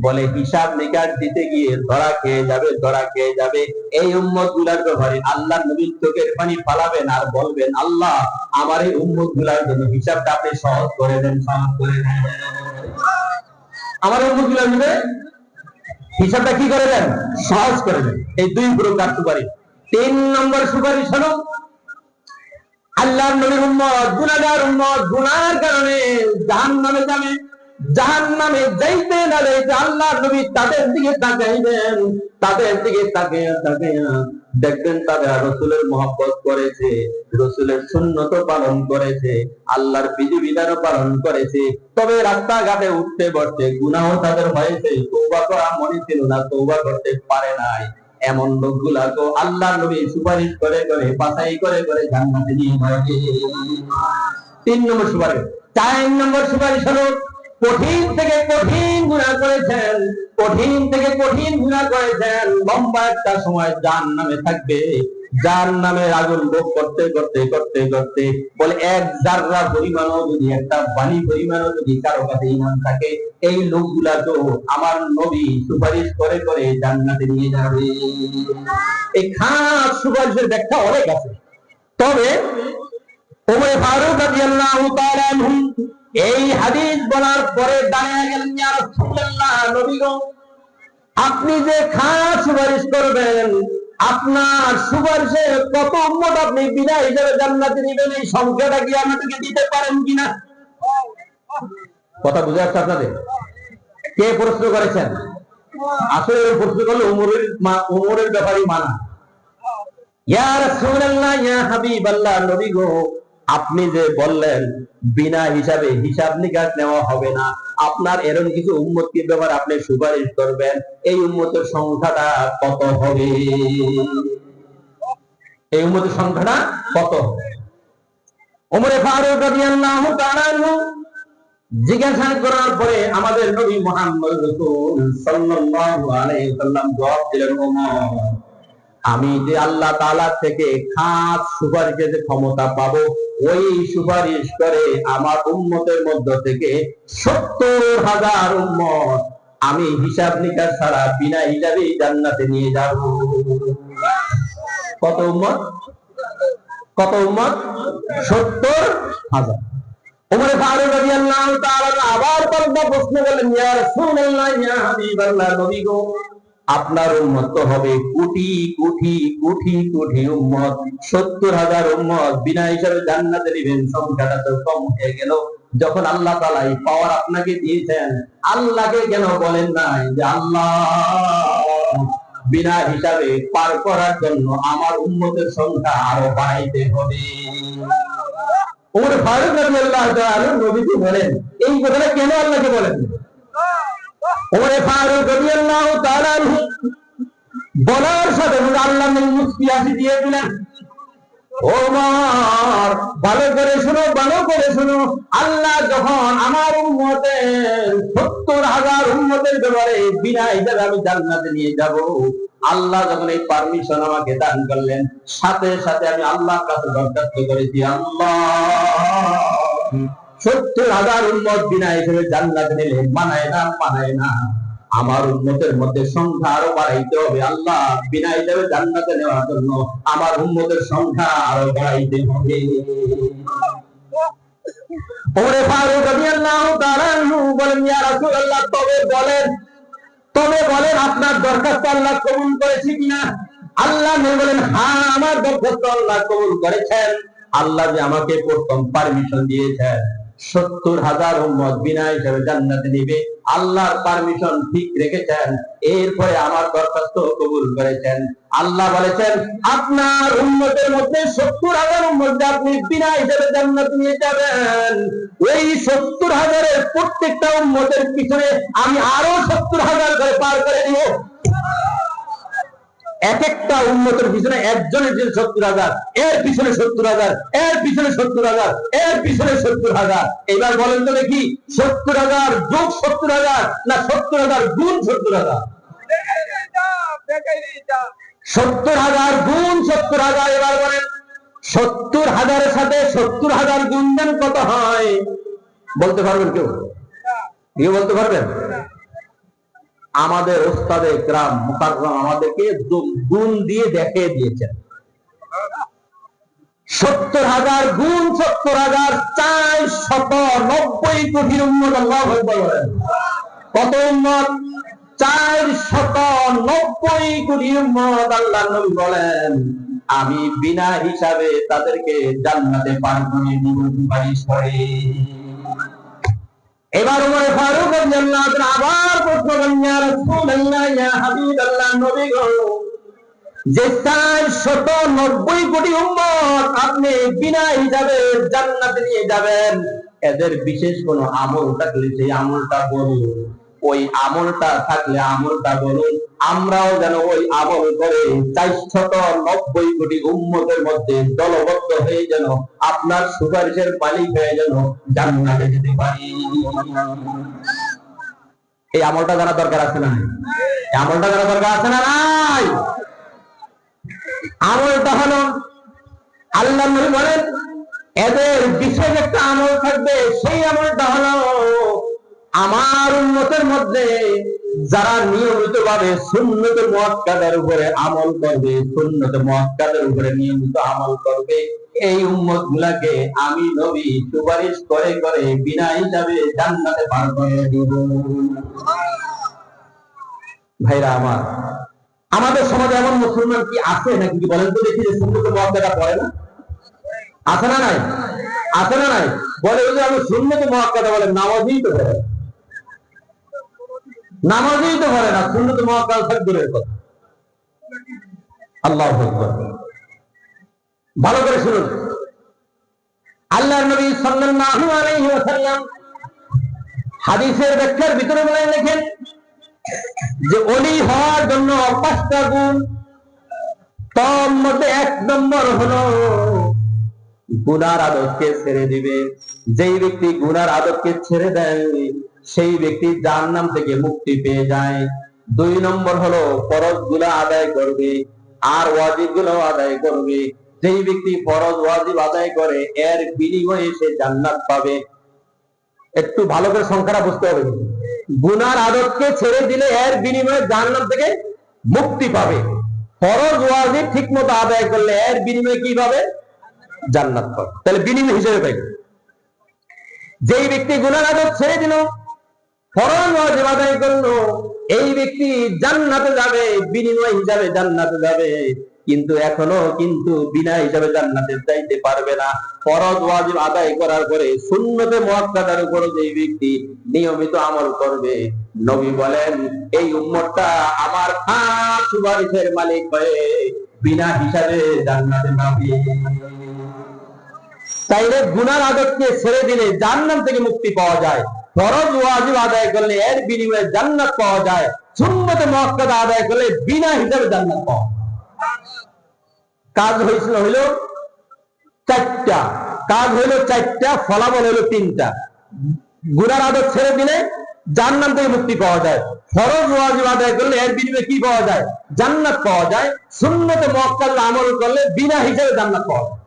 বলে হিসাব নিকাশ দিতে গিয়ে ধরা খেয়ে যাবে, ধরা খেয়ে যাবে। এই উম্মত গুলার ব্যাপারে আল্লাহ নবীর চোখের পানি ফালাবেন আর বলবেন আল্লাহ আমার এই উম্মত গুলার জন্য হিসাবটা আপনি সহজ করে দেন, সহজ করে দেন। আমার উম্মত গুলার জন্য হিসাবটা কি করে দেন? সহজ করে দেন। এই দুই প্রকার সুপারিশ। তিন নম্বর সুপারিশ হলো আল্লাহর নবীর উম্মত গুনাহগার উম্মত, গুনাহের কারণে জাহান্নামে যাবে। জাহান্নামে যাইতে না যাইতে আল্লাহর নবী তাদের দিকে তাকাইবেন, তাদের দিকে তাকিয়ে তাকিয়ে দেখবেন তারা রাসূলের মহব্বত করেছে, রাসূলের সুন্নত পালন করেছে, আল্লাহর বিধিবিধানও পালন করেছে। তবে রাস্তাঘাটে উঠতে বসতে গুনাহ তাদের হয়েছে, তওবা করা মনে ছিল না, তওবা করতে পারে নাই। এমন লোকগুলা তো আল্লাহ নবী সুপারিশ করে করে, বাছাই করে করে জান্নাতে নিয়ে যাবে। তিন নম্বর সুপারিশ। চার নম্বর সুপারিশ হলো কঠিন থেকে কঠিন গুনাহ করেছেন, কঠিন থেকে কঠিন গুনাহ করেছেন, লম্বা একটা সময় জাহান্নামে থাকবে। জাহান্নামের আগুন ভোগ করতে করতে করতে করতে বলে এক জাররা পরিমাণও যদি, একটা বাণী পরিমাণও যদি কারো কাছে ঈমান থাকে, এই লোকগুলা তো আমার নবী সুপারিশ করে করে জান্নাতে নিয়ে যাবে। এই খাস সুপারিশের ব্যাখ্যা অনেক আছে। তবে ওমর ফারুক রাদিয়াল্লাহু তাআলা আনহু এই হাদিস বলার পরে দাঁড়িয়ে গেলেন, ইয়া রাসূলুল্লাহ, নবী গো, আপনি যে খাস সুপারিশ করবেন, আপনার সুপারিশে কত উম্মত আপনি বিনা হিসেবে জান্নাতে নেবেন, এই সংখ্যাটা কি আমাদেরকে দিতে পারেন কিনা? কথা বুঝে আসছে আপনাদের? কে প্রশ্ন করেছেন? আসলে প্রশ্ন করলে উমরের ব্যাপারই মানা। ইয়া রাসূলুল্লাহ, ইয়া হাবিবাল্লাহ, নবী গো, আপনি যে বললেন বিনা হিসাবে হিসাব নিকাশ নেওয়া হবে না, আপনার এরকম কিছু উম্মতের ব্যাপারে আপনি সুপারিশ করবেন, এই উম্মতের সংখ্যাটা কত হবে? এই উম্মতের সংখ্যাটা কত হবে? ওমর ফারুক রাদিয়াল্লাহু তাআলা আনহু জিজ্ঞাসা করার পরে আমাদের নবী মুহাম্মদ রাসূল সাল্লাল্লাহু আলাইহি ওয়াসাল্লাম জবাব দিলেন, ওমর, আমি যে আল্লাহ তাআলা থেকে খাস সুপারিশের যে ক্ষমতা পাবো, ওই সুপারিশ করে আমার উম্মতের মধ্য থেকে ৭০,০০০ উম্মত আমি হিসাব নিকাশ ছাড়া বিনা হিসাবে জান্নাতে নিয়ে যাব। কত উম্মত? কত উম্মত? ৭০,০০০। ওমর ফারুক রাদিয়াল্লাহু তাআলা আবার পাল্টা প্রশ্ন করলেন, ইয়া রাসূলুল্লাহ, ইয়া হাবিবাল্লাহ, নবী গো, আপনার উম্মত তো হবে কোটি কোটি কোটি কোটি উম্মত, ৭০,০০০ উম্মত বিনা হিসাবে জান্নাতে নেবেন, সংখ্যাটা তো কম হয়ে গেল। যখন আল্লাহ তাআলা এই পাওয়ার আপনাকে দিয়েছেন, আল্লাহকে কেন বলেন নাই যে আল্লাহ বিনা হিসাবে পার করার জন্য আমার উম্মতের সংখ্যা আরো বাড়াইতে হবে। ওমর ফারুক রাদিয়াল্লাহু তাআলা নবীকে বলেন, এই কথাটা কেন আল্লাহকে বলেন? ওমর ফারুক রাদিয়াল্লাহু তাআলা বলার সাথে আল্লাহ মুফতি আসি দিয়ে দিলেন, ওমর ভালো করে শোনো, ভালো করে শোনো, আল্লাহ যখন আমার উম্মতের 70,000 উম্মতের ব্যাপারে বিনা হিসাবে আমি জান্নাতে নিয়ে যাব, আল্লাহ যখন এই পারমিশন আমাকে দান করলেন, সাথে সাথে আমি আল্লাহর কাছে দরখাস্ত করেছি, আল্লাহ 70,000 উম্মত বিনা হিসাবে জান্নাতে নিলে মানায় না, মানায় না, আমার উম্মতের মধ্যে সংখ্যা আরো বাড়াইতে হবে। আল্লাহ বিনা হিসাবে জান্নাতে নেওয়ার জন্য আমার উম্মতের সংখ্যা আরো বাড়াইতে হবে। ওমর ফারুক রাদিয়াল্লাহু তাআলা বলেন, ইয়া রাসূলুল্লাহ, তবে বলেন আপনার দরখাস্ত আল্লাহ কবুল করেছে কিনা? আল্লাহ নবী বলেন, হ্যাঁ, আমার দরখাস্ত আল্লাহ কবুল করেছেন। আল্লাহ যে আমাকে প্রথম পারমিশন দিয়েছেন 70,000 উম্মত বিনা হিসাবে জান্নাতে নিবে, আল্লাহর পারমিশন ঠিক রেখেছেন, এরপরে আমার দরখাস্ত কবুল করেছেন। আল্লাহ বলেছেন, আপনার উম্মতের মধ্যে 70,000 উম্মত আপনি বিনা হিসাবে জান্নাতে নিয়ে যাবেন, ওই 70,000-এর প্রত্যেকটা উম্মতের পিছনে আমি আরো 70,000 করে পার করে দিব। এক একটা উম্মতের পিছনে একজনের যে 70,000, এর পিছনে 70,000, এর পিছনে 70,000, এর পিছনে 70,000। এবার বলেন তো দেখি, 70,000 যোগ 70,000 না 70,000 গুণ 70,000? 70,000 গুণ 70,000। এবার বলেন 70,000-এর সাথে 70,000 গুণ দেন কত হয়? বলতে পারবেন কেউ? কেউ বলতে পারবেন? আমাদের ওস্তাদে ইকরাম মুকাররম আমাদেরকে গুণ দিয়ে দেখিয়ে দিয়েছেন। 70,000 গুণ 70,000 490 কোটি উম্মত। আল্লাহু আকবার বলেন। কত উম্মত? 490 কোটি উম্মত। আল্লাহর নবী বলেন, আমি বিনা হিসাবে তাদেরকে জান্নাতে পার করে দিব সুপারিশ করে। এবার ওমর ফারুক রাদিয়াল্লাহু তাআলা আবার প্রশ্ন করেন, ইয়া রাসূলুল্লাহ, ইয়া হাবিবাল্লাহ, নবী গো, যে 490 কোটি উম্মত আপনি বিনা হিসাবে জান্নাতে নিয়ে যাবেন, এদের বিশেষ কোন আমল থাকলে সেই আমলটা বলুন, ওই আমলটা থাকলে আমলটা বলুন, আমরাও যেন ওই আমল করে 490 কোটি উম্মতের মধ্যে দলবদ্ধ হয়ে যেন আপনার সুপারিশের মালিক হয়ে যেন জান্নাতে যেতে পারি। এই আমলটা জানা দরকার আছে না নাই? এই আমলটা জানা দরকার আছে না নাই? আমলটা হলো, আল্লাহ নবী বলেন, এদের বিশেষ একটা আমল থাকবে, সেই আমলটা হলো আমার উম্মতের মধ্যে যারা নিয়মিত ভাবে সুন্নতে মুআক্কাদার উপরে আমল করবে, সুন্নতে মুআক্কাদার উপরে নিয়মিত আমল করবে, এই উম্মত গুলাকে আমি নবী সুপারিশ করে করে বিনা হিসাবে জান্নাতে পার করে দিব। ভাইরা আমার, আমাদের সমাজে এমন মুসলমান কি আছে নাকি? বলেন তো দেখি, যে সুন্নতে মুআক্কাদা পড়ে না? আছে না নাই? আছে না নাই? বলে যে আমি সুন্নতে মুআক্কাদা, বলে নামাজই তো পড়ে, নামাজই তো পড়ে না, সুন্নতে মুআক্কাদা সব দূরের কথা। আল্লাহু আকবার। ভালো করে শুনুন, আল্লাহর নবী সাল্লাল্লাহু আলাইহি ওয়াসাল্লাম হাদিসের ব্যাখ্যার ভিতরে বলেন, দেখেন যে ওলি হওয়ার জন্য 5টা গুণ, তার মধ্যে 1 নম্বর হলো গুনার আদতকে ছেড়ে দিবে। যেই ব্যক্তি গুনার আদতকে ছেড়ে দেয় সেই ব্যক্তি জাহান্নাম থেকে মুক্তি পেয়ে যায়। 2 নম্বর হলো ফরজ গুলা আদায় করবে আর ওয়াজিব গুলো আদায় করবে। যেই ব্যক্তি ফরজ ওয়াজিব আদায় করে এর বিনিময়ে সে জান্নাত পাবে। একটু ভালো করে সংখ্যাটা বুঝতে হবে। গুনার আদতকে ছেড়ে দিলে এর বিনিময়ে জাহান্নাম থেকে মুক্তি পাবে, ফরজ ওয়াজিব ঠিক মতো আদায় করলে এর বিনিময়ে কি পাবে? জান্নাত পাবে। তাহলে বিনিময় হিসেবে পাইবে। যেই ব্যক্তি গুনার আদত ছেড়ে দিল, ফরজ ওয়াজিব আদায় করলো, এই ব্যক্তি জান্নাতে যাবে, বিনিময় হিসাবে জান্নাতে যাবে, কিন্তু এখনো কিন্তু বিনা হিসাবে জান্নাতে যাইতে পারবে না। ফরজ ওয়াজিব আদায় করার পরে সুন্নতে মুআক্কাদার উপর যেই ব্যক্তি নিয়মিত আমল করবে, নবী বলেন এই উম্মতটা আমার খাস সুপারিশের মালিক হয়ে বিনা হিসাবে জান্নাতে পাবে। তাইলে গুনার আদতকে ছেড়ে দিলে জাহান্নাম থেকে মুক্তি পাওয়া যায়, ফরজ ওয়াজিব আদায় করলে এর বিনিময়ে জান্নাত পাওয়া যায়, সুন্নতে মুআক্কাদা আদায় করলে বিনা হিসাবে জান্নাত পাওয়া যায়। কাজ হইল চারটা, কাজ হইল চারটা, ফলাফল হইল তিনটা। গুনার আদত ছেড়ে দিলে জান্নাত থেকে মুক্তি পাওয়া যায়, ফরজ ওয়াজিব আদায় করলে এর বিনিময়ে কি পাওয়া যায়? জান্নাত পাওয়া যায়, সুন্নতে মুআক্কাদা আমল করলে বিনা হিসাবে জান্নাত পাওয়া যায়।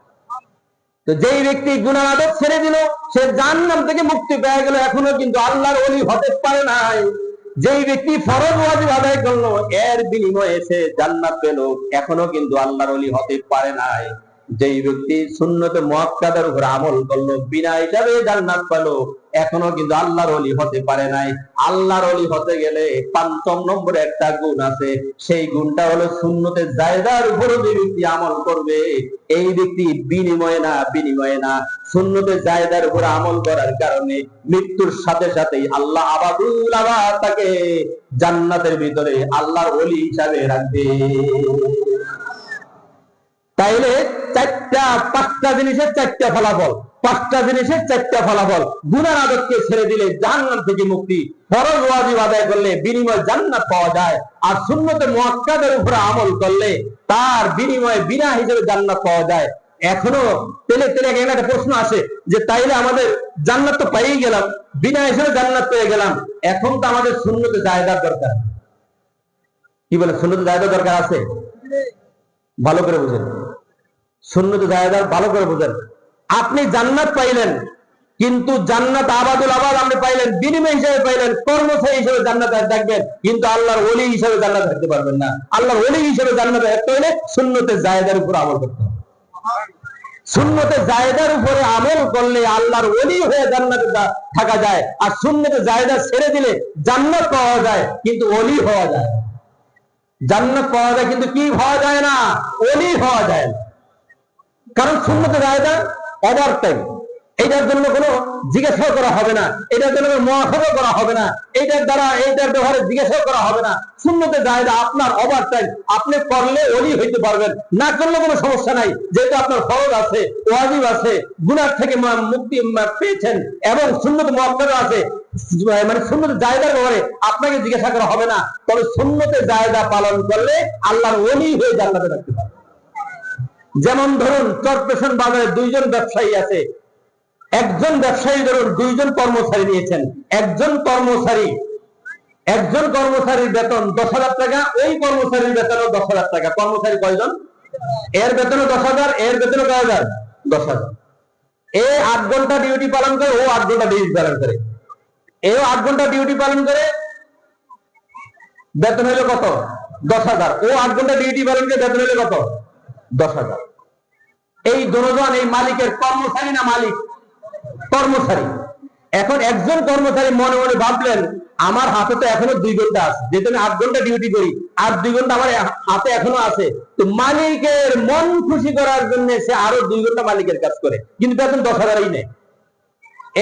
তো যেই ব্যক্তি গুনার আদত ছেড়ে দিল সে জাহান্নাম থেকে মুক্তি পেয়ে গেল, এখনো কিন্তু আল্লাহর ওলি হতে পারে নাই। যেই ব্যক্তি ফরজ ওয়াজিব আদায় করলো এর বিনিময়ে সে জান্নাত পেল, এখনো কিন্তু আল্লাহর ওলি হতে পারে নাই। যেই ব্যক্তি সুন্নতে মুআক্কাদার উপর আমল করলো বিনা হিসাবে জান্নাত পেল, এখনো কিন্তু আল্লাহর ওলি হতে পারে নাই। আল্লাহর ওলি হতে গেলে ৫ম নম্বরে একটা গুণ আছে, সেই গুণটা হলো সুন্নতে জায়েদার উপর যে ব্যক্তি আমল করবে এই ব্যক্তি বিনিময়ে না সুন্নতে জায়েদার উপর আমল করার কারণে মৃত্যুর সাথে সাথেই আল্লাহ আবাদুল আবাদ তাকে জান্নাতের ভিতরে আল্লাহর ওলি হিসাবে রাখবে। তাইলে পাঁচটা জিনিসের চারটা ফলাফল, পাঁচটা জিনিসের চারটা ফলাফল। গুনার আদতকে ছেড়ে দিলে জাহান্নাম থেকে মুক্তি, ফরজ ওয়াজিব আদায় করলে বিনিময়ে জান্নাত পাওয়া যায়, আর সুন্নতে মুআক্কাদার উপরে আমল করলে তার বিনিময়ে বিনা হিসেবে জান্নাত পাওয়া যায়। এখনো তেলে একটা প্রশ্ন আসে যে তাইলে আমাদের জান্নাত তো পেয়ে গেলাম, বিনা হিসেবে জান্নাত পেয়ে গেলাম, এখন তো আমাদের সুন্নতে জায়েদার দরকার। কি বলে, সুন্নতে জায়েদার দরকার আছে? ভালো করে বুঝেন, সুন্নতে জায়েদার ভালো করে বুঝেন। আপনি জান্নাত পাইলেন, কিন্তু জান্নাত আবাদুল আবাদ আপনি পাইলেন, বিনিময় হিসেবে পাইলেন, কর্মচারী হিসেবে জান্নাতে থাকবেন, কিন্তু আল্লাহর ওলি হিসেবে জান্নাতে থাকতে পারবেন না। আল্লাহর ওলি হিসেবে জান্নাতে থাকতে হলে সুন্নতে জায়েদার উপর আমল করতে হবে। সুন্নতে জায়েদার উপরে আমল করলে আল্লাহর ওলি হয়ে জান্নাতে থাকা যায়, আর সুন্নতে জায়েদা ছেড়ে দিলে জান্নাত পাওয়া যায় কিন্তু ওলি হওয়া যায়। জান্নাত পাওয়া যায় কিন্তু কি হওয়া যায় না? ওলি হওয়া যায় না। কারণ সুন্নতে জায়েদা ওভার টাইম, এইটার জন্য কোনো জিজ্ঞাসা করা হবে না, এটার জন্য মুআখাযা করা হবে না, এইটার দ্বারা এইটার ব্যবহারে জিজ্ঞাসা করা হবে না। সুন্নতে জায়েদা আপনার ওভার টাইম, আপনি করলে ওলি হইতে পারবেন, না করলে কোনো সমস্যা নাই, যেহেতু আপনার ফরজ আছে, ওয়াজিব আছে, গুনাহ থেকে মুক্তি পেয়েছেন এবং সুন্নত মুআক্কাদা আছে, মানে সুন্নতে জায়েদার ব্যাপারে আপনাকে জিজ্ঞাসা করা হবে না। তবে সুন্নতে জায়েদা পালন করলে আল্লাহর ওলি হয়ে জান্নাতে থাকতে পারবে। যেমন ধরুন চরপেশন বাজারে দুইজন ব্যবসায়ী আছে, একজন ব্যবসায়ী ধরুন দুইজন কর্মচারী নিয়েছেন, একজন কর্মচারীর বেতন 10,000 টাকা, ওই কর্মচারীর বেতনও 10,000 টাকা। কর্মচারী কয়জন? এর বেতনও 10,000, এর বেতনও কয় হাজার? 10,000। এ 8 ঘন্টা ডিউটি পালন করে, ও 8 ঘন্টা ডিউটি পালন করে, এও 8 ঘন্টা ডিউটি পালন করে, বেতন হইলো কত? 10,000। ও 8 ঘন্টা ডিউটি পালন করে, বেতন হইলো কত? 10,000। এই দুজন এই মালিকের কর্মচারী না মালিক? কর্মচারী। এখন একজন কর্মচারী মনে মনে ভাবলেন আমার হাতে তো এখনো 2 ঘন্টা আছে, যেহেতু আমি 8 ঘন্টা ডিউটি করি, আর 2 ঘন্টা আমার হাতে এখনো আছে, তো মালিকের মন খুশি করার জন্য সে আরো 2 ঘন্টা মালিকের কাজ করে, কিন্তু বেতন 10,000ই নেই।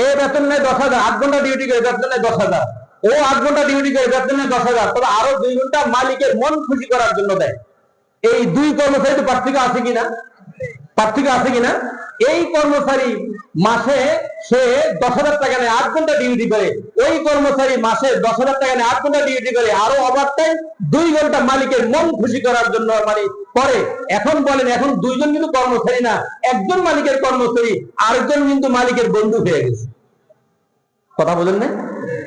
এ বেতন নেয় 10,000, 8 ঘন্টা ডিউটি করে বেতন নেয় 10,000, ও 8 ঘন্টা ডিউটি করে বেতন নেয় 10,000, তবে আরো 2 ঘন্টা মালিকের মন খুশি করার জন্য দেয়। এই 2 কর্মচারী তো পার্থক্য আছে কিনা? পার্থক্য আছে কিনা? এই কর্মচারী মাসে সে 10,000 টাকা নেয়, 8 ঘন্টা ডিউটি করে, ওই কর্মচারী মাসে 10,000 টাকা নেয়, 8 ঘন্টা ডিউটি করে, আরো ওভার টাইম 2 ঘন্টা মালিকের মন খুশি করার জন্য মানে করে। এখন বলেন, এখন দুইজন কিন্তু কর্মচারী না, একজন মালিকের কর্মচারী, আরেকজন কিন্তু মালিকের বন্ধু হয়ে গেছে। কথা বলেন না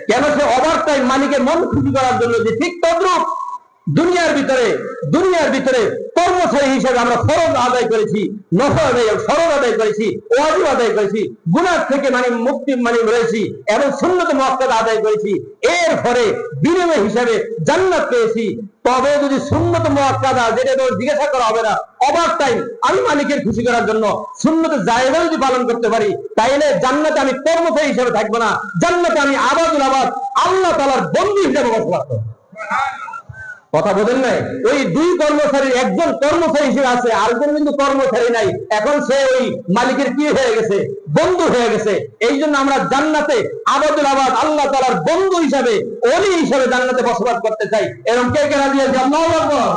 কেন? সে ওভার টাইম মালিকের মন খুশি করার জন্য। যে ঠিক তদ্রূপ দুনিয়ার ভিতরে কর্মচারী হিসেবে আমরা ফরজ আদায় করেছি, নফল আদায় করেছি, ওয়াজিব আদায় করেছি, গুনাহ থেকে মুক্তি রয়েছি এবং সুন্নত মুআক্কাদা আদায় করেছি, এর পরে বিনিময় হিসেবে জান্নাত পেয়েছি। তবে যদি সুন্নত মুআক্কাদা, যেটা জিজ্ঞাসা করা হবে না, ওভার টাইম আমি মালিকের খুশি করার জন্য সুন্নতে জায়েদা যদি পালন করতে পারি, তাইলে জান্নাতে আমি কর্মচারী হিসেবে থাকবো না, জান্নাতে আমি আবাদুল আবাদ আল্লাহ তাআলার বন্ধু হিসেবে বসবাস করব। কথা বলেন নাই? ওই দুই কর্মচারী একজন কর্মচারী হিসেবে আছে, আরেকজন কিন্তু কর্মচারী নাই। এখন সে ওই মালিকের কি হয়ে গেছে? বন্ধু হয়ে গেছে। এই জন্য আমরা জান্নাতে আবাদুল আবাদ আল্লাহ তাআলার বন্ধু হিসাবে, ওলি হিসাবে জান্নাতে বসবাস করতে চাই। এরকম কে কে রাজি আছে? আল্লাহু আকবার।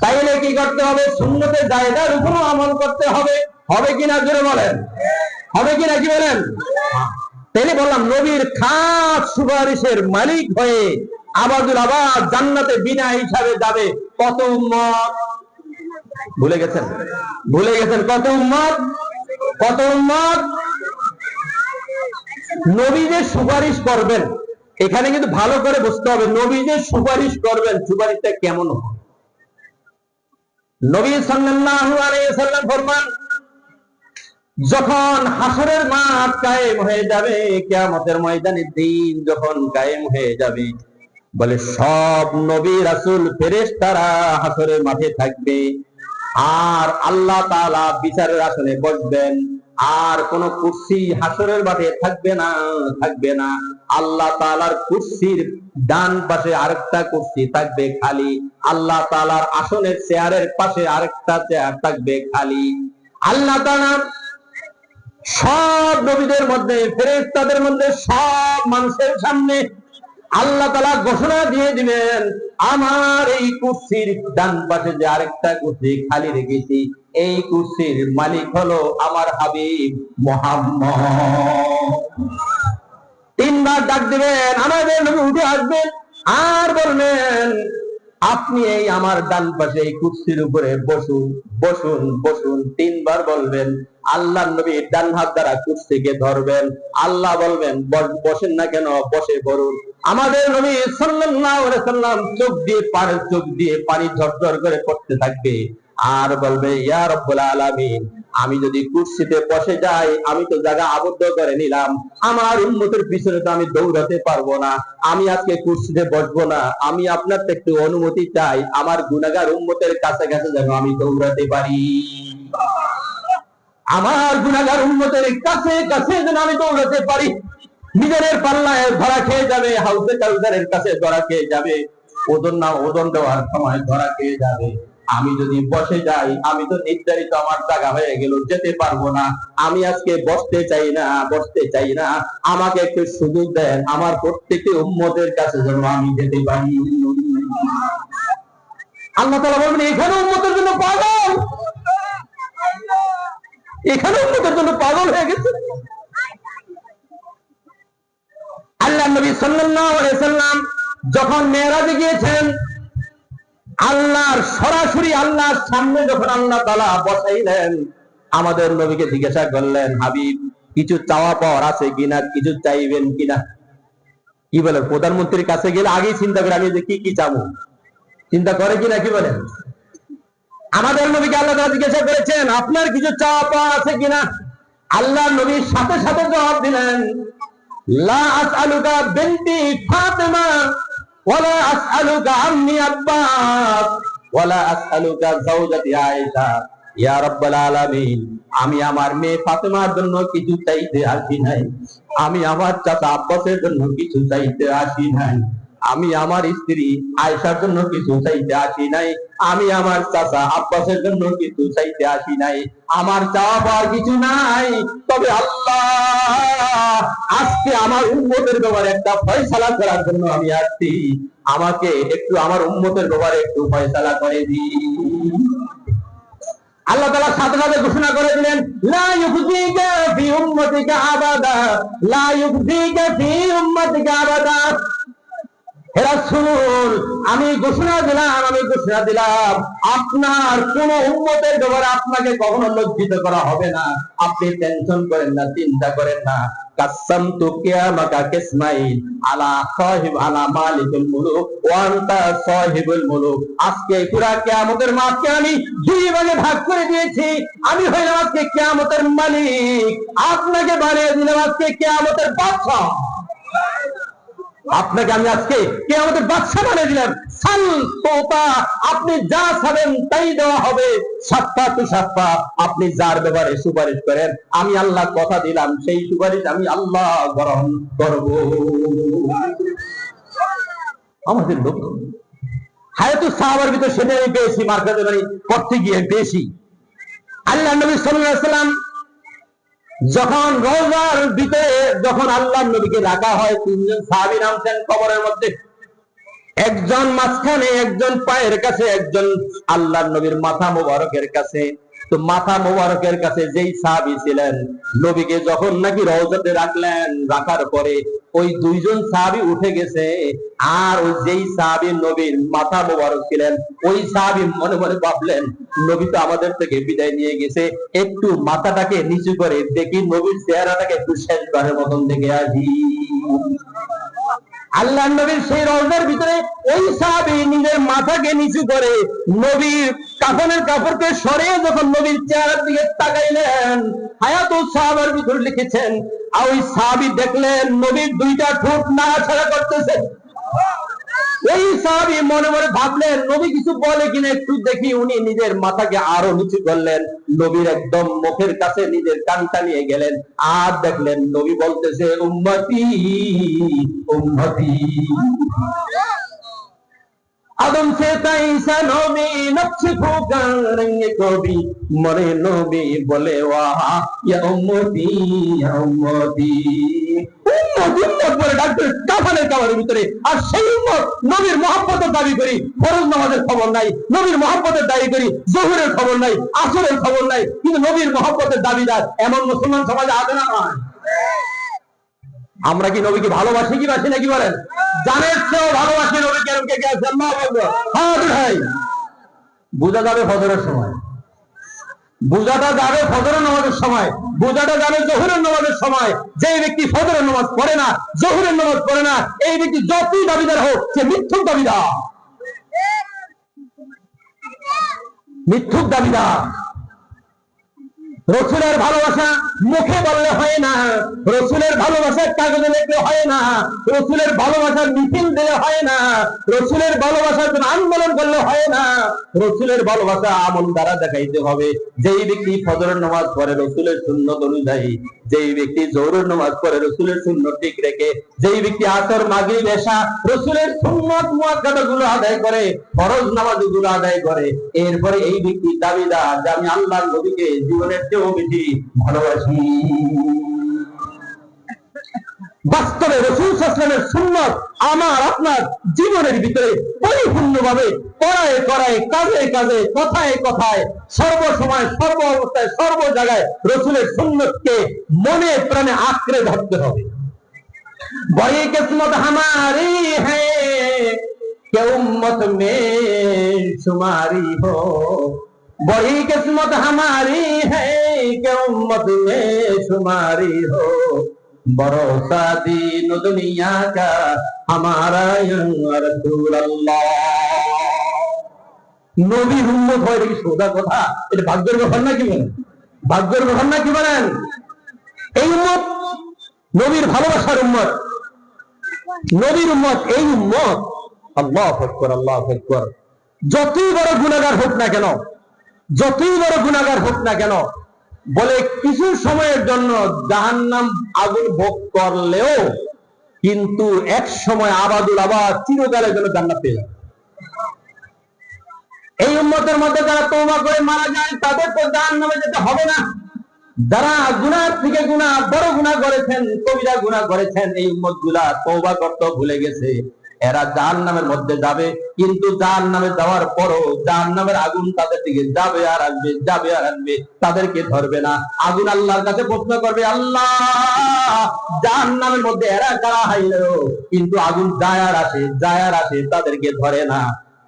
তাইলে কি করতে হবে? সুন্নতের জায়গার উপরও আমল করতে হবে। হবে কিনা জোরে বলেন? হবে কিনা কি বলেন? তাইলে বললাম নবীর খাস সুপারিশের মালিক হয়ে আবাদুল আবাদ জান্নাতে বিনা হিসাবে যাবে কত উম্মত? ভুলে গেছেন? ভুলে গেছেন? কত উম্মত? কত উম্মত? নবী যে সুপারিশ করবেন, এখানে কিন্তু ভালো করে বুঝতে হবে, নবী যে সুপারিশ করবেন সুপারিশটা কেমন হবে। নবী সাল্লাল্লাহু আলাইহি ওয়াসাল্লাম ফরমান, যখন হাসরের মাঠ কায়েম হয়ে যাবে, কিয়ামতের ময়দানের দিন যখন কায়েম হয়ে যাবে, বলে সব নবী রাসূল ফেরেশতারা হাসরের মাঠে থাকবে, আর আল্লাহ তাআলা বিচারের আসনে বসবেন, আর কোন কুরসি হাসরের মাঠে থাকবে না, থাকবে না। আল্লাহ তাআলার কুরসির ডান পাশে আরেকটা কুরসি থাকবে খালি, আল্লাহ তাআলার আসনের চেয়ারের পাশে আরেকটা চেয়ার থাকবে খালি। আল্লাহ তাআলা সব নবীদের মধ্যে, ফেরেশতাদের মধ্যে, সব মানুষের সামনে আল্লাহ তাআলা ঘোষণা দিয়ে দিবেন, আমার এই কুরসির ডান পাশে যে আরেকটা কুরসি খালি রেখেছি, এই কুরসির মালিক হলো আমার হাবিব মুহাম্মদ। তিনবার ডাক দিবেন, আমাদের নবী উঠে আসবেন আর বলবেন, আপনি এই আমার ডান পাশে এই কুরসির উপরে বসুন, বসুন, বসুন। তিনবার বলবেন। আল্লাহর নবী ডান হাত দ্বারা কুরসিকে ধরবেন, আল্লাহ বলবেন বসেন না কেন, বসে পড়ুন। আমাদের নবী সাল্লাল্লাহু আলাইহি ওয়াসাল্লাম চোখ দিয়ে পানি ঝরঝর করে পড়তে থাকবে, আর বলবে, ইয়া রাব্বুল আলামিন, আমি যদি কুরসিতে বসে যাই, আমি তো জায়গা আবদ্ধ করে নিলাম, আমার উম্মতের পিছনে তো আমি দৌড়াতে পারবো না, আমি আজকে কুরসিতে বসবো না, আমি আপনার থেকে একটু অনুমতি চাই, আমার গুনাহগার উম্মতের কাছে কাছে যেন আমি দৌড়াতে পারি, আমার গুনাহগার উম্মতের কাছে কাছে যেন আমি দৌড়াতে পারি। নিজের পাল্লায় ধরা খেয়ে যাবে, হাউজে কাউসারের কাছে ধরা খেয়ে যাবে, ওজন দেওয়ার সময় ধরা খেয়ে যাবে। আমি যদি বসে যাই, আমি তো নির্ধারিত আমার জায়গা হয়ে গেল, যেতে পারবো না। আমি আজকে বসতে চাই না, বসতে চাই না, আমাকে একটু সুযোগ দেন, আমার প্রত্যেকটি উম্মতের কাছে যেন আমি যেতে পারি। আল্লাহ তাআলা বলবেন, এখানে উম্মতের জন্য পাগল, এখানে উম্মতের জন্য পাগল হয়ে গেছে। আল্লাহ নবী সাল্লাল্লাহু আলাইহি ওয়াসাল্লাম যখন মেরাজে গিয়েছেন, আল্লাহর সরাসরি আল্লাহর সামনে যখন আল্লাহ তাআলা বসাইলেন, আমাদের নবীকে জিজ্ঞাসা করলেন, হাবিব, কিছু চাওয়া পাওয়ার আছে কিনা, কিছু চাইবেন কিনা? কি বলেন? প্রধানমন্ত্রীর কাছে গেলে আগেই চিন্তা করে আমি যে কি কি চাবো, চিন্তা করে কিনা, কি বলেন? আমাদের নবীকে আল্লাহ তাআলা জিজ্ঞাসা করেছেন, আপনার কিছু চাওয়া পাওয়া আছে কিনা? আল্লাহ নবীর সাথে সাথে জবাব দিলেন, লা আসআলুকা বিনতি ফাতিমা ওয়ালা আসআলুকা আম্মি আব্বাস ওয়ালা আসআলুকা যাওজাতি আয়েশা, ইয়া রাব্বাল আলামিন, আমি আমার মেয়ে ফাতেমার জন্য কিছু চাইতে আসি নাই, আমি আমার চাচা আব্বাসের জন্য কিছু চাইতে আসি নাই, আমি আমার স্ত্রী আয়েশার জন্য কিছু চাইতে আসি নাই, আমি আমার চাচা আব্বাসের জন্য কিছু চাইতে আসি নাই, আমার চাওয়া পাওয়ার কিছু নাই। তবে আল্লাহ, আজকে আমার উম্মতের ব্যাপারে একটা ফয়সালা করার জন্য আমি আসছি, আমাকে একটু আমার উম্মতের ব্যাপারে একটু ফয়সালা করে দিন। আল্লাহ তাআলা সাথে সাথে ঘোষণা করে দিলেন, লা ইউফজিকা ফি উম্মতিকা আবাদা, লা ইউফজিকা ফি উম্মতিকা আবাদা। হে রাসূল, আমি ঘোষণা দিলাম, আপনার কোন উম্মতের ব্যাপারে আপনাকে কখনো লজ্জিত করা হবে না। আপনি টেনশন করেন না, চিন্তা করেন না। কাসামতু কিয়ামাকা কিসমাইন, আলা মালিকুল মুলুক ওয়া আনতা সাহিবুল মুলুক। আজকে পুরা কিয়ামতের মাঠকে আমি দুই ভাগে ভাগ করে দিয়েছি। আমি হইলাম আজকে কিয়ামতের মালিক, আপনাকে বানিয়ে দিলাম আজকে কিয়ামতের বাদশা। আপনাকে আমি আজকে কিয়ামতের বাদশা বানিয়ে দিলাম। সাল তোতা, আপনি যা চাবেন তাই দেওয়া হবে। সাফা তু সাফা, আপনি যার ব্যাপারে সুপারিশ করেন, আমি আল্লাহ কথা দিলাম, সেই সুপারিশ আমি আল্লাহ গ্রহণ করব। আমাদের লক্ষ্য হায়াতুস সাহাবার ভিতরে সেটা আমি পেয়েছি, মার্কাতে বাড়ি করতে গিয়ে পেয়েছি। আল্লাহ নবী সাল্লাল্লাহু আলাইহি ওয়াসাল্লাম যখন রওজার ভিতরে যখন আল্লাহ নবীকে রাখা হয়, তিনজন সাহাবী নামছেন কবরের মধ্যে, একজন মাঝখানে, একজন পায়ের কাছে, একজন আল্লাহ নবীর মাথা মোবারকের কাছে। তো মাথা মোবারকের কাছে যেই সাহাবী ছিলেন, নবীকে যখন নাকি রওজাতে রাখলেন, রাখার পরে ওই দুইজন সাহাবী উঠে গেছে, আর ওই যেই সাহাবী নবীর মাথা মোবারক ছিলেন, ওই সাহাবী মনে মনে ভাবলেন নবী তো আমাদের থেকে বিদায় নিয়ে গেছে, একটু মাথাটাকে নিচু করে দেখি, নবীর চেহারাটাকে একটু শেষবারের মতন দেখে আসি। আল্লাহ নবীর সেই রওজার ভিতরে ওই সাহাবী নিজের মাথাকে নিচু করে নবীর কাফনের কাপড়কে সরিয়ে যখন নবীর চেহারার দিকে তাকাইলেন, হায়াতুস সাহাবার ভিতরে লিখেছেন, আর ওই সাহাবী দেখলেন নবীর দুইটা ঠোঁট নাড়াচাড়া করতেছে। ওই সাহাবী মনে মনে ভাবলেন নবী কিছু বলে কিনা একটু দেখি। উনি নিজের মাথাকে আরো নিচু করলেন, নবীর একদম মুখের কাছে নিজের কানটা নিয়ে গেলেন, আর দেখলেন নবী বলতেছে উম্মতি উম্মতি। আদম से ঈসা নবী নকশে ফুকারেंगे কবি, মরে নবী বলে ওয়াহা ইয়া উম্মতি ইয়া উম্মতি। ভিতরে আর সেই উম্মত নবীর মহব্বতের দাবি করি, ফরজ নামাজের খবর নাই, নবীর মহব্বতের দাবি করি, জোহরের খবর নাই, আসরের খবর নাই, কিন্তু নবীর মহব্বতের দাবিদার এমন মুসলমান সমাজে আছে না নয়? আমরা কি নবীকে ভালোবাসি কি বাসি নাকি বলেন? জানের চেয়েও ভালোবাসি নবীকে। বোঝা যাবে ফজরের সময়, বোঝাটা যাবে ফজরের নামাজের সময়, বোঝাটা যাবে জোহরের নামাজের সময়। যে ব্যক্তি ফজরের নামাজ পড়ে না, জোহরের নামাজ পড়ে না, এই ব্যক্তি যতই দাবিদার হোক, সে মিথ্যুক দাবিদার, মিথ্যুক দাবিদার। রসুলের ভালোবাসা মুখে বললে হয় না, রসুলের ভালোবাসা কাগজে লিখলে হয় না, রসুলের ভালোবাসার মিছিল দিলে হয় না, রসুলের ভালোবাসার জন্য আন্দোলন করলে হয় না, রসুলের ভালোবাসা আমল দ্বারা দেখাইতে হবে। যেই ব্যক্তি ফজরের নামাজ পড়ে রসুলের সুন্নত অনুযায়ী, যেই ব্যক্তি জোহরের নামাজ পড়ে রসুলের সুন্নত ঠিক রেখে, যেই ব্যক্তি আসর মাগরিব এশা রসুলের সুন্নত মুআক্কাদা গুলো আদায় করে, ফরজ নামাজ গুলো আদায় করে, এরপরে এই ব্যক্তি দাবিদার যে আমি আল্লাহর নবীকে জীবনের চেয়েও বেশি ভালোবাসি। বাস্তবে রাসূল সাল্লাল্লাহু আলাইহি ওয়াসাল্লামের সুন্নাত আমার আপনার জীবনের ভিতরে পরিপূর্ণভাবে করায় করায়, কাজে কাজে, কথায় কথায়, সর্বসময়, সর্ব অবস্থায়, সর্ব জায়গায় রাসূলের সুন্নাতকে মনে প্রাণে আঁকড়ে ধরতে হবে। বড়ি কিসমত হামারি হ্যায় কে উম্মত মে শুমারি হো, बड़ी किस्मत हमारी है कि उम्मत में शुमारी हो, भरोसा दीन दुनिया का हमारा या रसूल अल्लाह। নবীর উম্মত হয় কি সোজা কথা? এটা ভাগ্যের ব্যাপার নাকি বলেন? ভাগ্যের ব্যাপার নাকি বলেন? এই উম্মত নবীর ভালোবাসার উম্মত, নবীর উম্মত, এই উম্মত আল্লাহু আকবার, আল্লাহু আকবার। যতই বড় গুনাহগার হোক না কেন, যতই বড় গুনাহগার হোক না কেন, বলে কিছু সময়ের জন্য জাহান্নাম আগুন ভোগ করলেও কিন্তু এক সময় আবাদুল আবাদ চিরকালের জন্য জান্নাত পেয়ে যাবে। এই উম্মতের মধ্যে যারা তওবা করে মারা যায় তাদের তো জাহান্নামে যেতে হবে না। যারা গুনাহ থেকে গুনাহ, বড় গুনাহ করেছেন, কবিরা গুনাহ করেছেন, এই উম্মতগুলা তওবা করতে ভুলে গেছে, এরা জাহান্নামের মধ্যে যাবে। কিন্তু জাহান্নামে যাওয়ার পরও জাহান্নামের আগুন তাদের দিকে যাবে আর আসবে, যাবে আর আসবে, তাদেরকে ধরবে না। আগুন আল্লাহর কাছে প্রশ্ন করবে, আল্লাহ জাহান্নামের মধ্যে এরা কারা হাইলো, কিন্তু আগুন যায় আর আসে, যায় আর আসে, তাদেরকে ধরে না।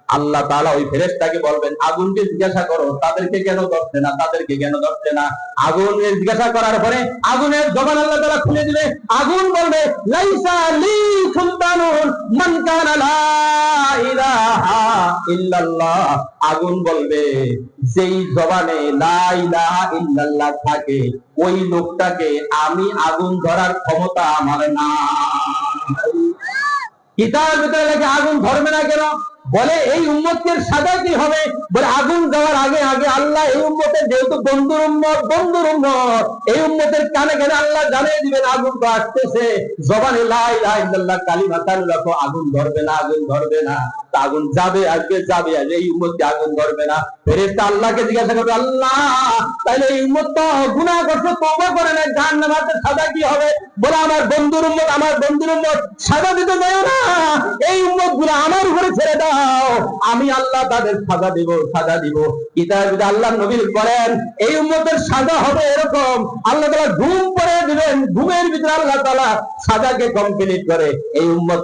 আল্লাহ তাআলা ওই ফেরেশতাকে বলবেন, আগুনকে জিজ্ঞাসা করো তাদেরকে কেন ধরছে না, তাদেরকে কেন ধরছে না। আগুনের জিজ্ঞাসা করার পরে আগুনের জবান আল্লাহ তাআলা খুলে দিবে। আগুন বলবে, লাইসা লি সুলতানুন মান কানা লা ইলাহা ইল্লাল্লাহ। আগুন বলবে, যেই জবানে লা ইলাহা ইল্লাল্লাহ থাকে ওই লোকটাকে আমি আগুন ধরার ক্ষমতা আমার না। কিতাবের ভিতরে লেখে আগুন ধরবে না কেন? বলে এই উম্মতের সাজা কি হবে? বলে আগুন যাওয়ার আগে আগে আল্লাহ এই উম্মতের, যেহেতু বন্ধুর উম্মত, বন্ধুর উম্মত, এই উম্মতের কানে কানে আল্লাহ জানিয়ে দিবেন আগুন তো আসতেছে। জবানে লা ইলাহা ইল্লাল্লাহ কালিমাতান রাখো, আগুন ধরবে না, আগুন ধরবে না। তা আগুন যাবে আসবে যাবে আসবে, এই উম্মতকে আগুন ধরবে না। ফেরেশতা আল্লাহকে জিজ্ঞাসা করবে, আল্লাহ তাহলে এই উম্মত তো গুনাহ করছে, তওবা করে না, জাহান্নামে সাজা কি হবে? বলে আমার বন্ধুর উম্মত সাজা দিতে দেয় না, এই উম্মত গুলো আমার উপরে ছেড়ে দাও, আমি আল্লাহ তাদের সাজা দিব। কিতাবে আল্লাহ নবী বলেন এই উম্মতের সাজা হবে এরকম, আল্লাহ তাআলা ঘুম পড়ে দিবেন, ঘুমের ভিতরে আল্লাহ তাআলা সাজাকে কমপ্লিট করে এই উম্মত